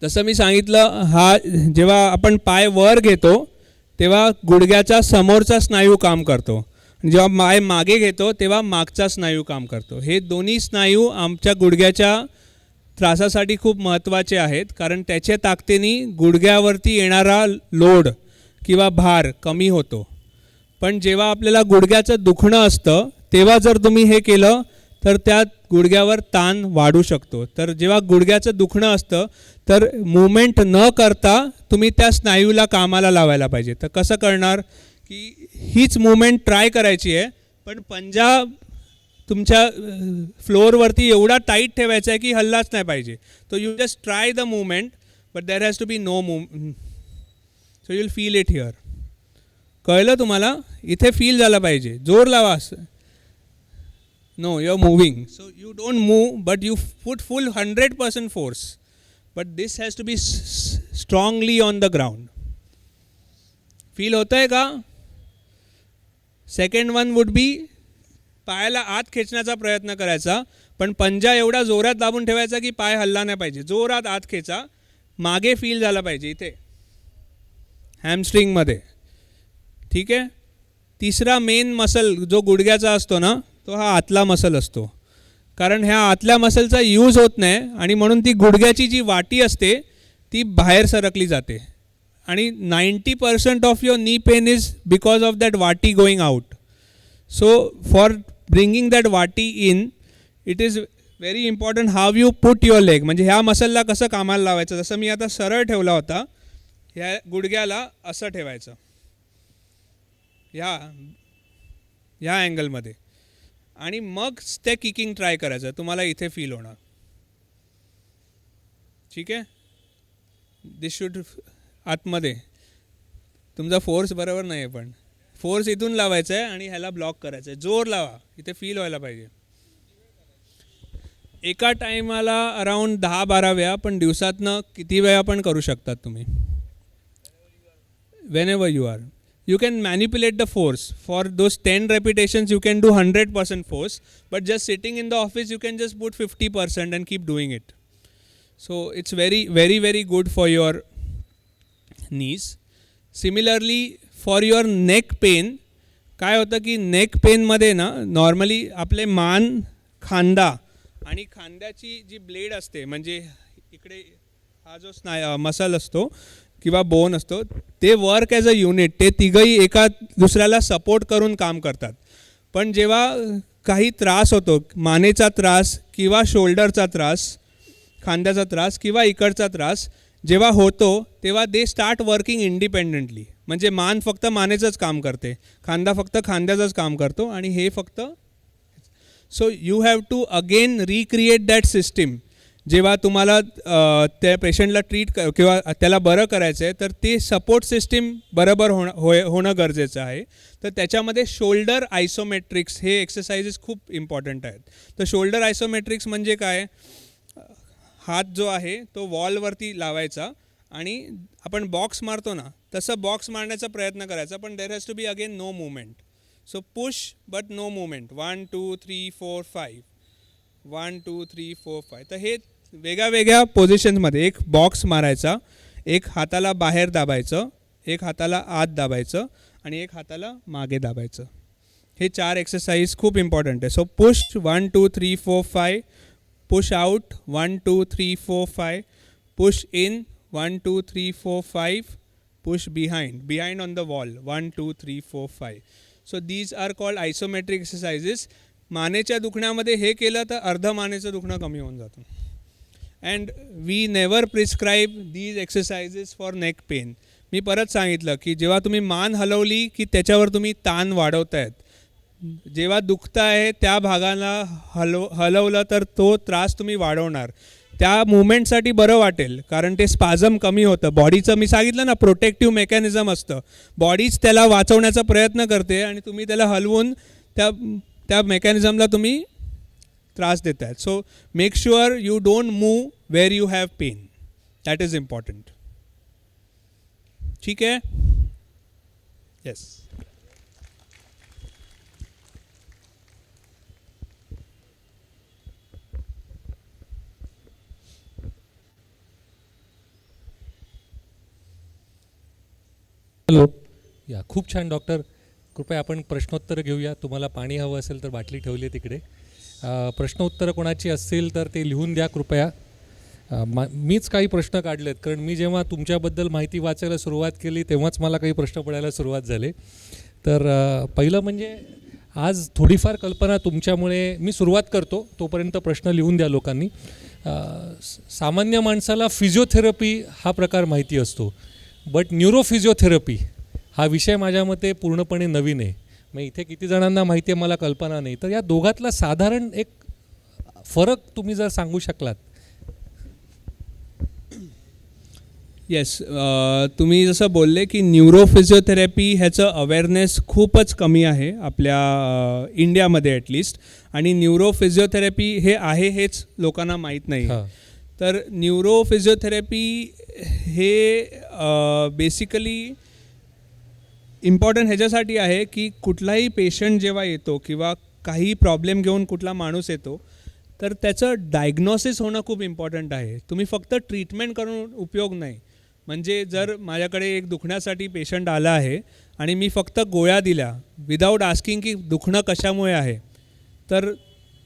जसं मी सांगितलं, हा जेव्हा आपण पाय वर घेतो तेव्हा गुडघ्याच्या समोरचा स्नायू काम करतो, आणि जेव्हा पाय मागे घेतो तेव्हा मागचा स्नायू काम करतो. हे दोन्ही स्नायू आमच्या गुडघ्याच्या त्रासासाठी खूप महत्त्वाचे आहेत, कारण त्याच्या ताकदीने गुडघ्यावरती येणारा लोड किंवा भार कमी होतो. पण जेव्हा आपल्याला गुडघ्याचं दुखणं असतं तेव्हा जर तुम्ही हे केलं तर त्यात गुडघ्यावर ताण वाढू शकतो. तर जेव्हा गुडघ्याचं दुखणं असतं तर मूवमेंट न करता तुम्ही त्या स्नायूला कामाला लावायला पाहिजे. तर कसं करणार की हीच मूवमेंट ट्राय करायची आहे, पण पंजा तुमच्या फ्लोअरवरती एवढा टाईट ठेवायचा आहे की हल्लाच नाही पाहिजे. तो you just try the movement but there has to be no move. So you will feel it here. कळलं तुम्हाला? इथे फील झालं पाहिजे. जोर लावा. No, you're moving. So you don't move, but you put full 100% force. But this has to be strongly on the ground. Feel होता है का? Second one would be पायाला आत खेचण्याचा प्रयत्न करायचा, पण पंजा एवढा जोरात दाबून ठेवायचा की पाय हल्ला नाही पाहिजे. जोरात आत खेचा, मागे फील झाला पाहिजे इथे हॅमस्ट्रिंगमध्ये. ठीक आहे. तिसरा मेन मसल जो गुडघ्याचा असतो ना, तो हा आतला मसल असतो. कारण ह्या आतल्या मसलचा यूज होत नाही आणि म्हणून ती गुडघ्याची जी वाटी असते ती बाहेर सरकली जाते. आणि 90% of your knee pain is because of that वाटी going out. So for bringing that वाटी in, it is very important how you put your leg. म्हणजे ह्या मसलला कसं कामाला लावायचं. जसं मी आता सरळ ठेवला होता, ह्या गुडघ्याला असं ठेवायचं ह्या अँगलमध्ये, आणि मग ते किकिंग ट्राय करायचं. तुम्हाला इथे फील होणार. ठीक आहे. दिस शुड आतमध्ये. तुमचा फोर्स बरोबर नाही आहे, पण फोर्स इथून लावायचा आहे आणि ह्याला ब्लॉक करायचं आहे. जोर लावा, इथे फील व्हायला पाहिजे. एका टायमाला अराऊंड 10-12 वेळा, पण दिवसातनं किती वेळा पण करू शकतात तुम्ही. whenever you are. You can manipulate the force. For those 10 repetitions, you can do 100% force. But just sitting in the office, you can just put 50% and keep doing it. So it's very, very, very good for your knees. Similarly, for your neck pain, काय होतं की neck पेनमध्ये ना normally आपले मान, खांदा आणि खांद्याची जी blade असते, म्हणजे इकडे हा जो मसल असतो किंवा बोन असतो, ते वर्क ॲज अ युनिट. ते तिघही एका दुसऱ्याला सपोर्ट करून काम करतात. पण जेव्हा काही त्रास होतो, मानेचा त्रास किंवा शोल्डरचा त्रास, खांद्याचा त्रास किंवा इकडचा त्रास जेव्हा होतो, तेव्हा दे स्टार्ट वर्किंग इंडिपेंडेंटली. म्हणजे मान फक्त मानेचंच काम करते, खांदा फक्त खांद्याचंच काम करतो, आणि हे फक्त. So you have to again recreate that system. जेव्हा तुम्हाला त्या पेशंटला ट्रीट किंवा त्याला बरं करायचं आहे, तर ते सपोर्ट सिस्टीम बरोबर होणं गरजेचं आहे. तर त्याच्यामध्ये शोल्डर आयसोमेट्रिक्स हे एक्सरसाइजेस खूप इम्पॉर्टंट आहेत. तर शोल्डर आयसोमेट्रिक्स म्हणजे काय, हात जो आहे तो वॉलवरती लावायचा आणि आपण बॉक्स मारतो ना, तसं बॉक्स मारण्याचा प्रयत्न करायचा, पण there has to be again no movement. So push but no movement. 1 2 3 4 5 1 2 3 4 5. तर हे वेगळ्या वेगळ्या पोझिशन्समध्ये एक बॉक्स मारायचा, एक हाताला बाहेर दाबायचं, एक हाताला आत दाबायचं आणि एक हाताला मागे दाबायचं. हे 4 एक्सरसाइज खूप इम्पॉर्टंट आहे. So push 1 2 3 4 5, push out 1 2 3 4 5, push in 1 2 3 4 5, push behind on the wall, 1 2 3 4 5. So these are called isometric exercises. मानेच्या दुखण्यामध्ये हे केलं तर अर्ध मानेचं दुखणं कमी होऊन जातं. And we never prescribe these exercises for neck pain. मी परत सांगितलं की जेव्हा तुम्ही मान हलवली की त्याच्यावर तुम्ही ताण वाढवतायत. जेव्हा दुखतं आहे त्या भागाला हलवलं तर तो त्रास तुम्ही वाढवणार. त्या मुवमेंटसाठी बरं वाटेल कारण ते स्पाझम कमी होतं. बॉडीचं मी सांगितलं ना प्रोटेक्टिव्ह मेकॅनिझम असतं. बॉडीच त्याला वाचवण्याचा प्रयत्न करते आणि तुम्ही त्याला हलवून त्या मेकॅनिझमला तुम्ही त्रास देत आहेत. So make sure you don't move where you have pain. That is important. ठीक आहे. येस. हॅलो. या खूप छान डॉक्टर. कृपया आपण प्रश्नोत्तर घेऊया. तुम्हाला पाणी हवं असेल तर बाटली ठेवली आहे तिकडे. प्रश्नोत्तरं कोणाची असतील तर ते लिहून द्या कृपया. मीच काही प्रश्न काढलेत कारण मी जेव्हा तुमच्याबद्दल माहिती वाचायला सुरुवात केली तेव्हाच मला काही प्रश्न पडायला सुरुवात झाले. तर पहिलं म्हणजे आज थोडीफार कल्पना तुमच्यामुळे मी सुरुवात करतो, तोपर्यंत प्रश्न लिहून द्या लोकांनी. सामान्य माणसाला फिजिओथेरपी हा प्रकार माहिती असतो, बट न्यूरोफिजिओथेरपी हा विषय माझ्या मते पूर्णपणे नवीन आहे. मग इथे किती जणांना माहिती आहे मला कल्पना नाही. तर या दोघातला साधारण एक फरक तुम्ही जर सांगू शकलात. येस. तुम्ही जसं बोलले की न्यूरोफिजिओथेरपी ह्याचं अवेअरनेस खूपच कमी आहे आपल्या इंडियामध्ये ॲटलिस्ट. आणि न्यूरोफिजिओथेरपी हे आहे हेच लोकांना माहीत नाही. तर न्यूरोफिजिओथेरपी हे बेसिकली इम्पॉर्टंट ह्याच्यासाठी आहे की कुठलाही पेशंट जेव्हा येतो किंवा काही प्रॉब्लेम घेऊन कुठला माणूस येतो तर त्याचं डायग्नोसिस होणं खूप इम्पॉर्टंट आहे. तुम्ही फक्त ट्रीटमेंट करून उपयोग नाही. म्हणजे जर माझ्याकडे एक दुखण्यासाठी पेशंट आला आहे आणि मी फक्त गोळ्या दिल्या विदाऊट आस्किंग की दुखणं कशामुळे आहे तर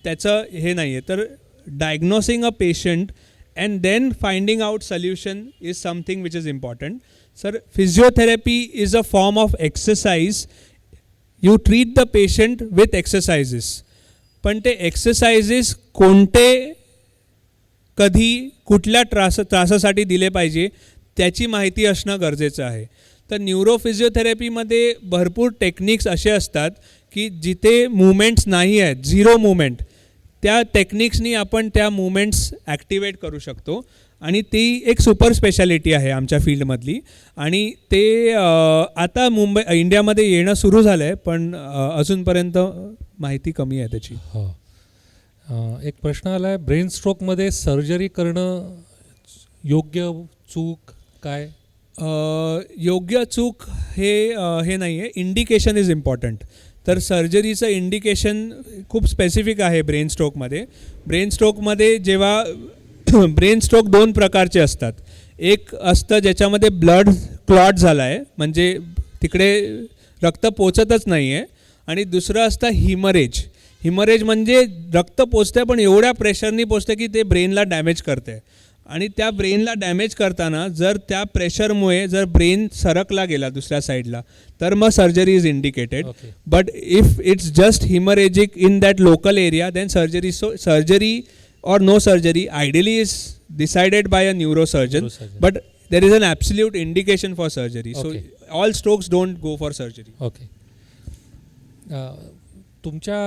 त्याचं हे नाही आहे. तर diagnosing a patient and then finding out solution is something which is important. Sir, physiotherapy is a form of exercise. You treat the patient with exercises. पण ते exercises कोणते कधी कुठल्या त्रासासाठी दिले पाहिजे त्याची माहिती असणं गरजेचं आहे. तर न्यूरोफिजिओथेरपीमध्ये भरपूर टेक्निक्स असे असतात की जिथे मुवमेंट्स नाही आहेत, झिरो मुवमेंट, त्या टेक्निक्सनी आपण त्या मुवमेंट्स ॲक्टिवेट करू शकतो. आणि ती एक सुपर स्पेशालिटी आहे आमच्या फील्डमधली. आणि ते आता इंडियामध्ये येणं सुरू झालं आहे पण अजूनपर्यंत माहिती कमी आहे त्याची. हो. एक प्रश्न आला आहे, ब्रेन स्ट्रोकमध्ये सर्जरी करणं योग्य चूक काय? योग्य चूक हे नाही आहे. Indication is important. तर सर्जरीचं इंडिकेशन खूप स्पेसिफिक आहे ब्रेन स्ट्रोकमध्ये. ब्रेन स्ट्रोकमध्ये जेव्हा ब्रेन स्ट्रोक दोन प्रकारचे असतात. एक असतं ज्याच्यामध्ये ब्लड क्लॉट झाला आहे म्हणजे तिकडे रक्त पोचतच नाही आहे. आणि दुसरं असतं हिमरेज. हिमरेज म्हणजे रक्त पोचतं पण एवढ्या प्रेशरनी पोचतं की ते ब्रेनला डॅमेज करतं आहे. आणि त्या ब्रेनला डॅमेज करताना जर त्या प्रेशरमुळे जर ब्रेन सरकला गेला दुसऱ्या साईडला तर मग surgery is indicated. But if it's just hemorrhagic in that local area then surgery. So surgery or no surgery ideally is decided by a neurosurgeon, but there is an absolute indication for surgery. So all strokes don't go for surgery. Okay. तुमच्या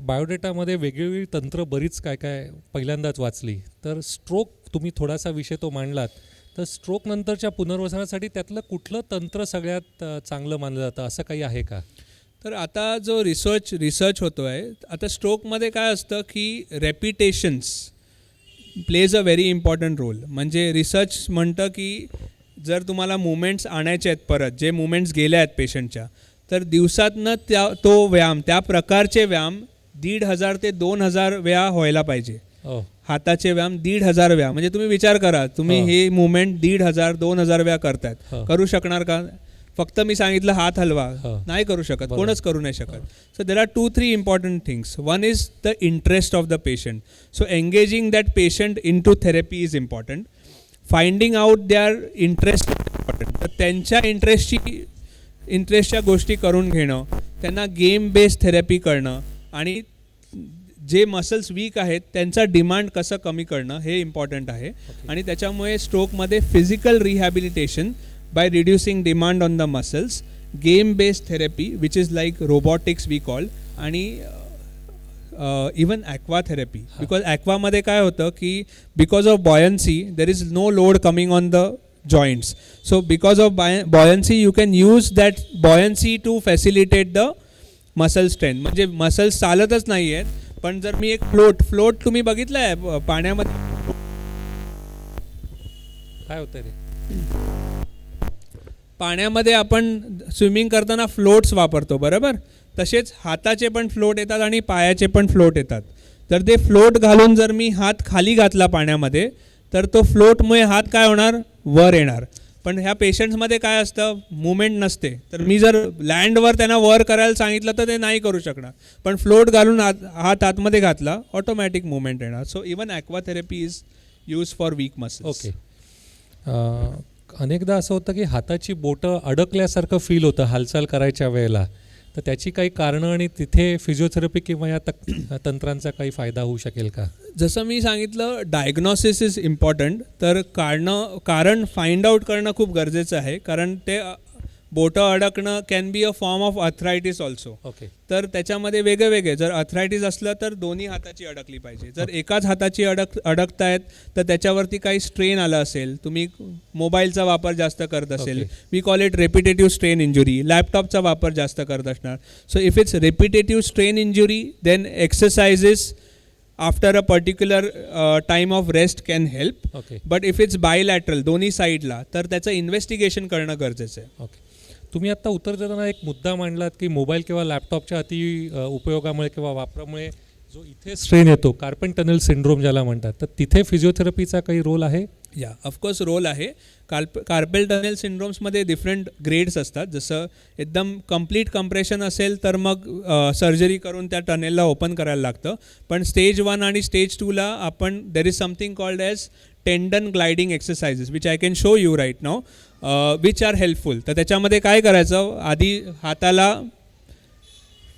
बायोडेटामध्ये वेगवेगळी तंत्र बरीच काय काय पहिल्यांदाच वाचली. तर stroke तुम्ही थोडासा विषय तो मांडलात. तर स्ट्रोक नंतरच्या पुनर्वसनासाठी त्यातलं कुठलं तंत्र सगळ्यात चांगलं मानलं जातं असं काही आहे का? तर आता जो रिसर्च होतो आहे आता स्ट्रोकमध्ये काय असतं की repetitions plays a very important role. म्हणजे रिसर्च म्हणतं की जर तुम्हाला मुवमेंट्स आणायचे आहेत परत जे मुवमेंट्स गेल्या आहेत पेशंटच्या तर दिवसातनं तो व्यायाम त्या प्रकारचे व्यायाम 1,500 ते 2,000 वेळा व्हायला पाहिजे. हाताचे व्यायाम 1,500 वेळा. म्हणजे तुम्ही विचार करा तुम्ही हे मुवमेंट 1,500-2,000 वेळा करतायत. करू शकणार का? फक्त मी सांगितलं हात हलवा नाही करू शकत, कोणच करू नाही शकत. So there are 2-3 important things. One is the interest of the patient. So engaging that patient into therapy is important. Finding out their interest is important. तर त्यांच्या इंटरेस्टच्या गोष्टी करून घेणं, त्यांना गेम बेस्ड थेरपी करणं आणि जे मसल्स वीक आहेत त्यांचा डिमांड कसं कमी करणं हे इम्पॉर्टंट आहे. आणि त्याच्यामुळे स्ट्रोकमध्ये physical rehabilitation by reducing demand on the muscles, game based therapy which is like robotics we call, आणि इवन ॲक्वा थेरपी. बिकॉज ॲक्वामध्ये काय होतं की because of buoyancy there is no load coming on the joints. So because of buoyancy you can use that buoyancy to facilitate the muscle strength. म्हणजे muscles चालतच नाही आहेत पण जर मी एक फ्लोट तुम्ही बघितलं आहे पाण्यामध्ये काय होतं रे, पाण्यामध्ये आपण स्विमिंग करताना फ्लोट्स वापरतो बरोबर, तसेच हाताचे पण फ्लोट येतात आणि पायाचे पण फ्लोट येतात. तर ते फ्लोट घालून जर मी हात खाली घातला पाण्यामध्ये तर तो फ्लोटमुळे हात काय होणार, वर येणार. पण ह्या पेशंट्समध्ये काय असतं, मुवमेंट नसते. तर मी जर लँडवर त्यांना वर करायला सांगितलं तर ते नाही करू शकणार, पण फ्लोट घालून हात आतमध्ये घातला ऑटोमॅटिक मुवमेंट येणार. So even aqua therapy is use for weak muscles. Okay. अनेकदा असं होतं की हाताची बोटं अडकल्यासारखं फील होतं हालचाल करायच्या वेळेला, तर त्याची काही कारणं आणि तिथे फिजिओथेरपी किंवा या तंत्रांचा काही फायदा होऊ शकेल का? जसं मी सांगितलं डायग्नॉसिस इज इम्पॉर्टंट. तर कारण फाइंड आउट करणं खूप गरजेचं आहे, कारण ते बोटं अडकणं can be a form of arthritis also. Okay. तर त्याच्यामध्ये वेगळे जर अर्थरायटिस असलं तर दोन्ही हाताची अडकली पाहिजे. जर एकाच हाताची अडकतायत तर त्याच्यावरती काही स्ट्रेन आलं असेल, तुम्ही मोबाईलचा वापर जास्त करत असेल, we call it repetitive strain injury, लॅपटॉपचा वापर जास्त करत असणार. So if it's repetitive strain injury then exercises after a particular time of rest can help. Okay. But if it's bilateral दोन्ही साईडला तर त्याचं इन्व्हेस्टिगेशन करणं गरजेचं आहे. ओके. तुम्ही आत्ता उत्तर देताना एक मुद्दा मांडलात की मोबाईल किंवा लॅपटॉपच्या उपयोगामुळे किंवा वापरामुळे जो इथे स्ट्रेन येतो, कार्पल टनल सिंड्रोम ज्याला म्हणतात, तर तिथे फिजिओथेरपीचा काही रोल आहे? या ऑफकोर्स रोल आहे. कार्पेल टनेल सिंड्रोम्समध्ये डिफरंट ग्रेड्स असतात. जसं एकदम कंप्लीट कंप्रेशन असेल तर मग सर्जरी करून त्या टनेलला ओपन करायला लागतं. पण स्टेज 1 आणि स्टेज 2ला आपण there is something called as tendon gliding exercises which I can show you right now, which are helpful. तर त्याच्यामध्ये काय करायचं, आधी हाताला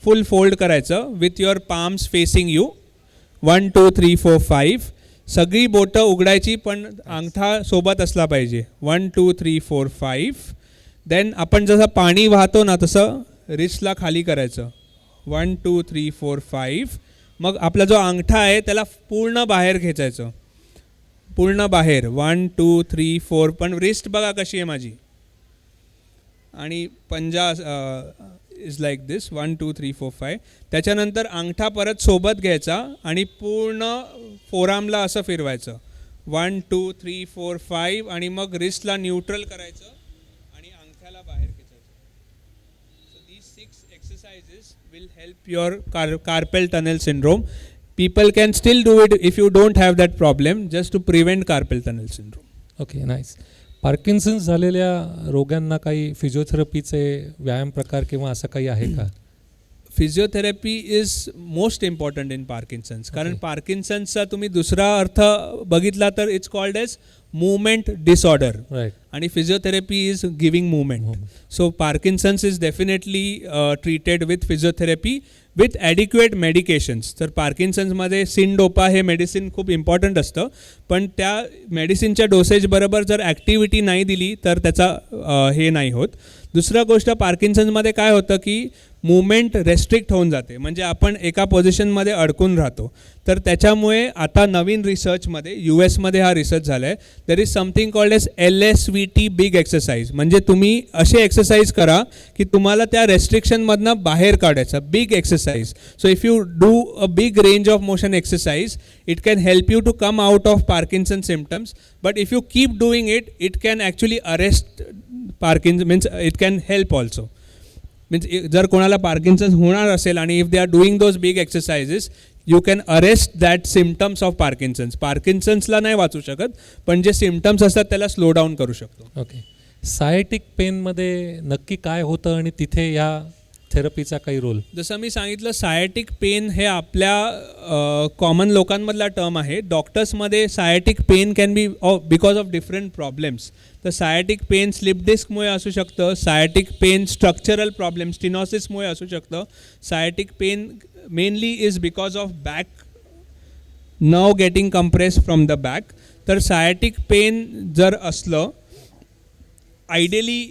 फुल फोल्ड करायचं with your palms facing you, 1 2 3 4 5. सगळी बोटं उघडायची पण अंगठा सोबत असला पाहिजे. 1 2 3 4 5. देन आपण जसं पाणी वाहतो ना तसं रिस्टला खाली करायचं, 1 2 3 4 5. मग आपला जो अंगठा आहे त्याला पूर्ण बाहेर खेचायचं, पूर्ण बाहेर 1 2 3 4. पण रिस्ट बघा कशी आहे माझी, आणि पंजा इज लाईक दिस 1 2 3 4 5. त्याच्यानंतर अंगठा परत सोबत घ्यायचा आणि पूर्ण फोरआर्मला असं फिरवायचं 1 2 3 4 5. आणि मग रिस्टला न्यूट्रल करायचं आणि अंगठ्याला बाहेर खेचायचं. So these 6 exercises will help your carpal tunnel syndrome. People can still do it if you don't have that problem, just to prevent carpal tunnel syndrome. Okay, nice. Parkinson's झालेल्या रोग्यांना काही फिजिओथेरपीचे व्यायाम प्रकार किंवा असं काही आहे का? Physiotherapy is most important in Parkinson's. कारण पार्किन्सन्सचा तुम्ही दुसरा अर्थ बघितला तर it's called as movement disorder, right. आणि physiotherapy is giving movement. So Parkinson's is definitely treated with physiotherapy with adequate medications. तर पार्किन्सन्समध्ये सिनडोपा हे मेडिसिन खूप इम्पॉर्टंट असतं, पण त्या मेडिसिनच्या डोसेजबरोबर जर ॲक्टिव्हिटी नाही दिली तर त्याचा हे नाही होत. दुसरा गोष्ट पार्किन्सन्समध्ये काय होतं की मूवमेंट रेस्ट्रिक्ट होऊन जाते, म्हणजे आपण एका पोझिशनमध्ये अडकून राहतो. तर त्याच्यामुळे आता नवीन रिसर्चमध्ये US हा रिसर्च झाला आहे. There is something called as LSVT big exercise. म्हणजे तुम्ही असे एक्सरसाइज करा की तुम्हाला त्या रेस्ट्रिक्शनमधनं बाहेर काढायचं, big exercise. So if you do a big range of motion exercise it can help you to come out of Parkinson symptoms. But if you keep doing it can actually arrest Parkinson, means it can help also. Means जर कोणाला Parkinson's होणार असेल आणि if they are doing those big exercises you can arrest that symptoms of Parkinson's. पार्किन्सन्सला नाही वाचू शकत, पण जे सिम्पटम्स असतात त्याला स्लो डाऊन करू शकतो. ओके. सायटिक पेनमध्ये नक्की काय होतं आणि तिथे या थेरपीचा काही रोल? जसं मी सांगितलं, सायटिक पेन हे आपल्या कॉमन लोकांमधला टर्म आहे. डॉक्टर्समध्ये sciatic pain can be because of different problems. तर सायटिक पेन स्लिप डिस्कमुळे असू शकतं, सायटिक पेन स्ट्रक्चरल प्रॉब्लेम स्टिनॉसिसमुळे असू शकतं, sciatic pain mainly is because of back nerve getting compress from the back. तर सायटिक पेन जर असलं, ideally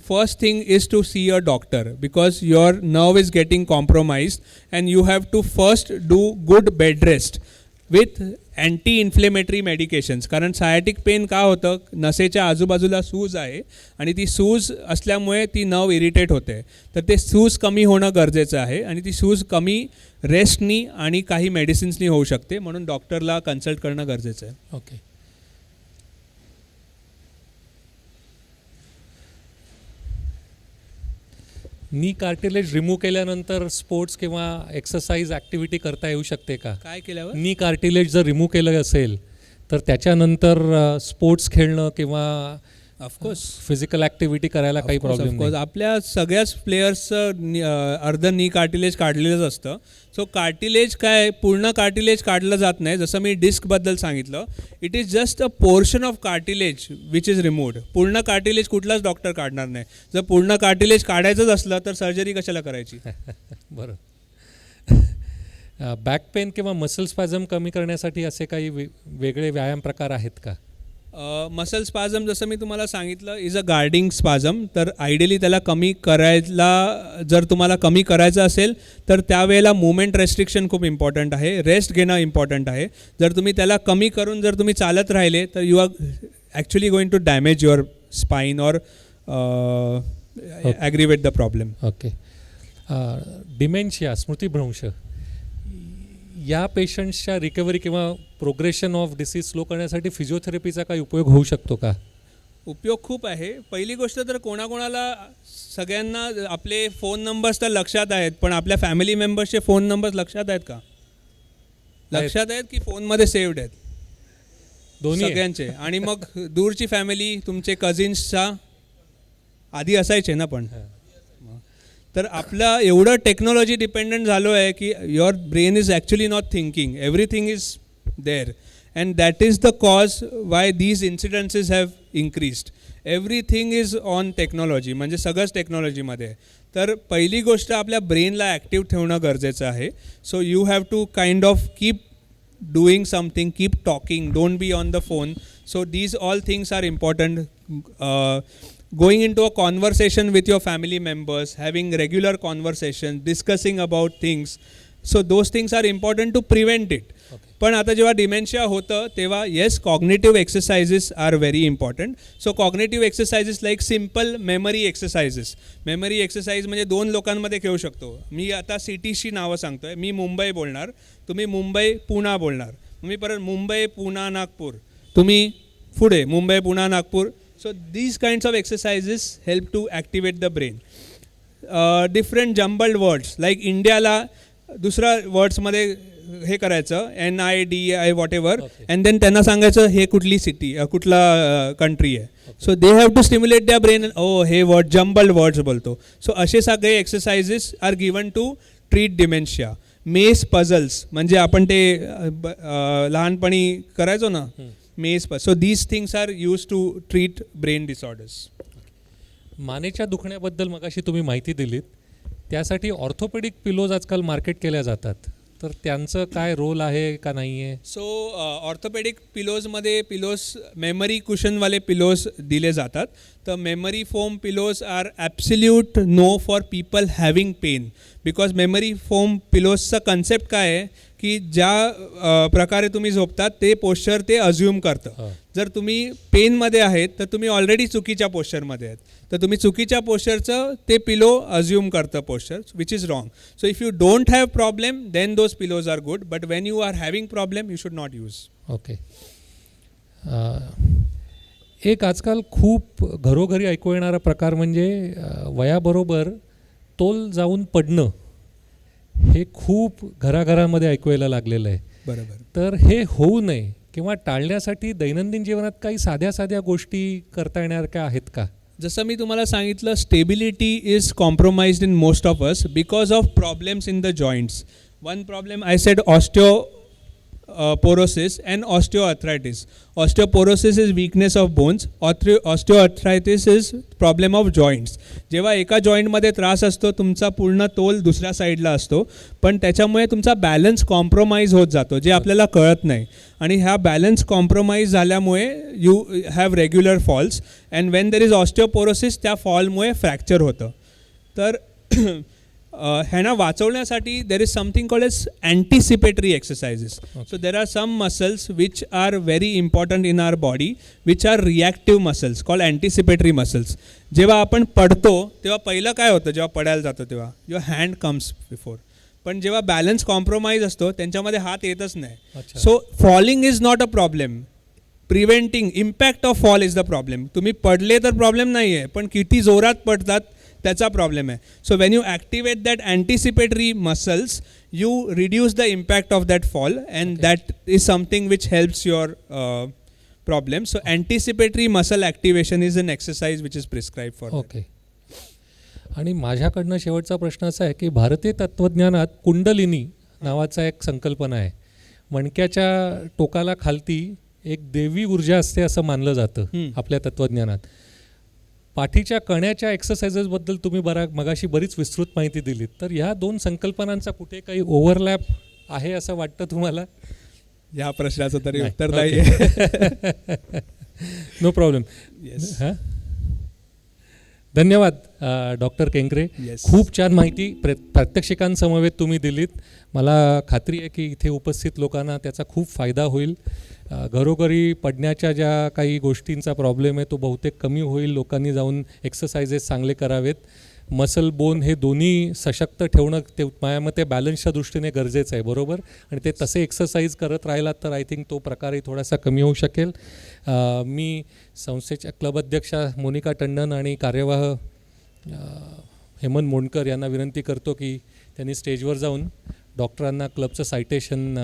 first thing is to see a doctor because your nerve is getting compromised and you have to first do good bed rest with anti-inflammatory medications. कारण सायटिक pen का होतं, नसेच्या आजूबाजूला सूज आहे आणि ती सूज असल्यामुळे ती नर्व इरिटेट होते. तर ते सूज कमी होणं गरजेचं आहे आणि ती सूज कमी रेस्टनी आणि काही मेडिसिन्सनी होऊ शकते, म्हणून डॉक्टरला कन्सल्ट करणं गरजेचं आहे. ओके. नी कार्टिलेज रिमूव्ह केल्यानंतर स्पोर्ट्स किंवा एक्सरसाइज ॲक्टिव्हिटी करता येऊ शकते का? काय केल्यावर? नी कार्टिलेज जर रिमूव्ह केलं असेल तर त्याच्यानंतर स्पोर्ट्स खेळणं किंवा ऑफकोर्स फिजिकल ॲक्टिव्हिटी करायला काही प्रॉब्लेम नाही? आपल्या सगळ्याच प्लेयर्सचं अर्ध नी कार्टिलेज काढलेलंच असतं. सो कार्टिलेज काय, पूर्ण कार्टिलेज काढलं जात नाही. जसं मी डिस्कबद्दल सांगितलं, it is just a portion of cartilage which is removed. पूर्ण कार्टिलेज कुठलाच डॉक्टर काढणार नाही. जर पूर्ण कार्टिलेज काढायचंच असलं तर सर्जरी कशाला करायची? बरं. बॅक पेन किंवा मसल स्पॅझम कमी करण्यासाठी असे काही वेगळे व्यायाम प्रकार आहेत का? मसल स्पाझम जसं मी तुम्हाला सांगितलं इज अ गार्डिंग स्पाझम. तर आयडियली त्याला कमी करायला, जर तुम्हाला कमी करायचं असेल तर त्यावेळेला मुवमेंट रेस्ट्रिक्शन खूप इम्पॉर्टंट आहे, रेस्ट घेणं इम्पॉर्टंट आहे. जर तुम्ही त्याला कमी करून जर तुम्ही चालत राहिले तर you are actually going to damage your spine or aggravate the problem. Okay. Dementia, स्मृतिभ्रंश, या पेशंट्सच्या रिकव्हरी किंवा प्रोग्रेशन ऑफ डिसीज स्लो करण्यासाठी फिजिओथेरपीचा काही उपयोग होऊ शकतो का? उपयोग खूप आहे. पहिली गोष्ट तर कोणाकोणाला, सगळ्यांना आपले फोन नंबर्स तर लक्षात आहेत, पण आपल्या फॅमिली मेंबर्सचे फोन नंबर्स लक्षात आहेत का? लक्षात आहेत की फोनमध्ये सेव्ड आहेत? दोन्ही सगळ्यांचे. आणि मग दूरची फॅमिली, तुमचे कझिन्सचा आधी असायचे ना. पण तर आपलं एवढं टेक्नॉलॉजी डिपेंडंट झालो आहे की your brain is actually not thinking, everything is there and that is the cause why these incidences have increased. Everything is on technology, म्हणजे सगळंच टेक्नॉलॉजीमध्ये. तर पहिली गोष्ट आपल्या ब्रेनला ॲक्टिव्ह ठेवणं गरजेचं आहे. So you have to kind of keep doing something, keep talking, don't be on the phone. So these all things are important. Going into a conversation with your family members, having regular conversations, discussing about things. So those things are important to prevent it. Okay. पण आता जेव्हा dementia होतं तेव्हा yes, cognitive exercises are very important. So cognitive exercises like simple memory exercises. Memory exercise म्हणजे 2 लोकांमध्ये खेळू शकतो. मी आता सिटीची नावं सांगतो आहे. मी मुंबई बोलणार, तुम्ही मुंबई पुणा बोलणार, मी परत मुंबई पुणा नागपूर, तुम्ही पुढे Mumbai Poona Nagpur. So these kinds of exercises help to activate the brain. Different jumbled words like इंडियाला दुसऱ्या वर्ड्समध्ये हे करायचं, NIDI whatever, and then त्यांना सांगायचं हे कुठली सिटी, कुठला कंट्री आहे. So they have to stimulate the brain. ओ हे वर्ड जम्बल्ड वर्ड्स बोलतो. सो असे सगळे exercises are given to treat dementia. Maze puzzles म्हणजे आपण ते लहानपणी करायचो ना, मेज puzzle. So these things are use to treat brain disorders. मानेच्या दुखण्याबद्दल मगाशी तुम्ही माहिती दिलीत. त्यासाठी ऑर्थोपेडिक पिलोज आजकाल मार्केट केल्या जातात, तर त्यांचं काय रोल आहे का नाही आहे? सो ऑर्थोपेडिक पिलोजमध्ये मेमरी कुशनवाले पिलोज दिले जातात. तर memory foam pillows are absolute no for people having pain. Because memory foam पिलोजचा कन्सेप्ट काय आहे की ज्या प्रकारे तुम्ही झोपतात ते पोश्चर ते अज्युम करतं. जर तुम्ही पेनमध्ये आहेत तर तुम्ही ऑलरेडी चुकीच्या पोश्चरमध्ये आहेत, तर तुम्ही चुकीच्या पोश्चरचं ते पिलो अज्युम करतं posture, which is wrong. So if you don't have problem then those pillows are good, but when you are having problem you should not use. Okay. एक आजकाल खूप घरोघरी ऐकू येणारा प्रकार म्हणजे वयाबरोबर तोल जाऊन पडणं. हे खूप घराघरामध्ये ऐकू यायला लागलेलं आहे. बरोबर. तर हे होऊ नये किंवा टाळण्यासाठी दैनंदिन जीवनात काही साध्या साध्या गोष्टी करता येणार का आहेत का? जसं मी तुम्हाला सांगितलं, stability is compromised in most of us because of problems in the joints. One problem I said osteoporosis and osteoarthritis. Osteoporosis is weakness of bones. Osteoarthritis is problem of joints. जेव्हा एका जॉईंटमध्ये त्रास असतो, तुमचा पूर्ण तोल दुसऱ्या साईडला असतो, पण त्याच्यामुळे तुमचा बॅलन्स कॉम्प्रोमाइज होत जातो, जे आपल्याला कळत नाही. आणि ह्या बॅलन्स कॉम्प्रोमाइज झाल्यामुळे you have regular falls, and when there is osteoporosis, त्या फॉलमुळे फ्रॅक्चर होतं. तर ह्यांना वाचवण्यासाठी there is something called as anticipatory exercises. So there are some muscles which are very important in our body, which are reactive muscles called anticipatory muscles. जेव्हा आपण पडतो तेव्हा पहिलं काय होतं, जेव्हा पडायला जातो तेव्हा युअर हँड कम्स बिफोर. पण जेव्हा बॅलन्स कॉम्प्रोमाइज असतो त्यांच्यामध्ये हात येतच नाही. So falling is not a problem, preventing impact of fall is the problem. तुम्ही पडले तर प्रॉब्लेम नाही आहे, पण किती जोरात पडतात त्याचा प्रॉब्लेम आहे. So when you activate that anticipatory muscles, you reduce the impact of that fall, and that is something which helps your problem. So anticipatory muscle activation is an exercise which is prescribe for. Okay. आणि माझ्याकडनं शेवटचा प्रश्न असा आहे की भारतीय तत्त्वज्ञानात कुंडलिनी नावाचा एक संकल्पना आहे. मणक्याच्या टोकाला खालती एक देवी ऊर्जा असते असं मानलं जातं आपल्या तत्त्वज्ञानात. पाठीच्या कण्याच्या एक्सरसाइजेसबद्दल तुम्ही मगाशी बरीच विस्तृत माहिती दिलीत, तर ह्या दोन संकल्पनांचा कुठे काही ओव्हरलॅप आहे असं वाटतं तुम्हाला? या प्रश्नाचं तरी उत्तर नाही आहे. No problem. हां, धन्यवाद डॉक्टर केंकरे. खूप छान माहिती प्रात्यक्षिकांसमवेत तुम्ही दिलीत. मला खात्री आहे की इथे उपस्थित लोकांना त्याचा खूप फायदा होईल. घरोघरी पडण्याच्या ज्या काही गोष्टींचा प्रॉब्लेम आहे तो बहुतेक कमी होईल. लोकांनी जाऊन एक्सरसाइजेस चांगले करावेत. मसल बोन हे दोन्ही सशक्त ठेवणं ते माझ्या मते बॅलन्सच्या दृष्टीने गरजेचं आहे, बरोबर. आणि ते तसे एक्सरसाइज करत राहिलात तर आय थिंक तो प्रकारही थोडासा कमी होऊ शकेल. मी संस्थेच्या क्लब अध्यक्षा मोनिका टंडन आणि कार्यवाह हेमंत मोंडकर यांना विनंती करतो की त्यांनी स्टेजवर जाऊन डॉक्टरांना क्लबचं सायटेशन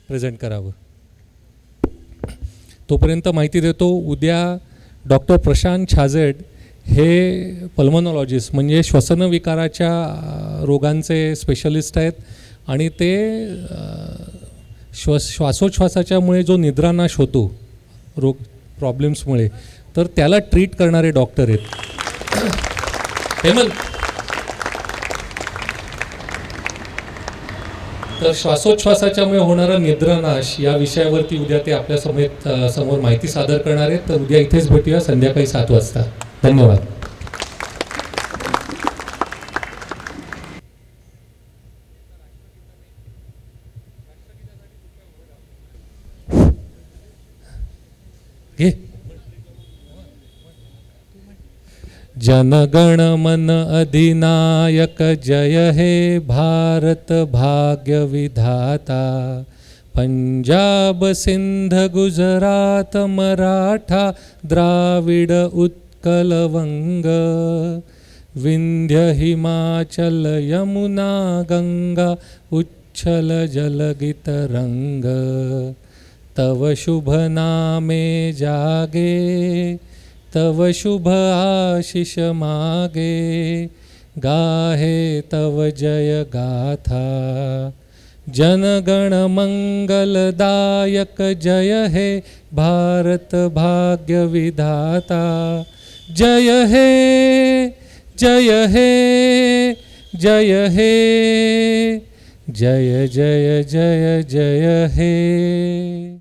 प्रेझेंट करावं. तोपर्यंत माहिती देतो, उद्या डॉक्टर प्रशांत छाजेड हे पल्मोनॉलॉजिस्ट म्हणजे श्वसनविकाराच्या रोगांचे स्पेशलिस्ट आहेत आणि ते श्वासोच्छ्वासाच्यामुळे जो निद्रानाश होतो रोग प्रॉब्लेम्समुळे, तर त्याला ट्रीट करणारे डॉक्टर आहेत. हेमंत, तर श्वासोच्छ्वासाच्यामुळे होणारा निद्रानाश या विषयावरती उद्या ते आपल्या समोर माहिती सादर करणार आहेत. तर उद्या इथेच भेटूया संध्याकाळी 7 वाजता. धन्यवाद. घे. जनगण मन अधिनायक जय हे भारत भाग्य विधाता. पंजाब सिंध गुजरात मराठा द्राविड उत्कल वंग. विंध्य हिमाचल यमुना गंगा उच्छल जलगित रंग. तव शुभ नामे जागे तव शुभ आशीष मागे. गाहे तव जय गाथा. जनगण मंगलदायक जय हे भारत भाग्य विधाता. जय हे जय हे जय हे जय जय जय जय हे.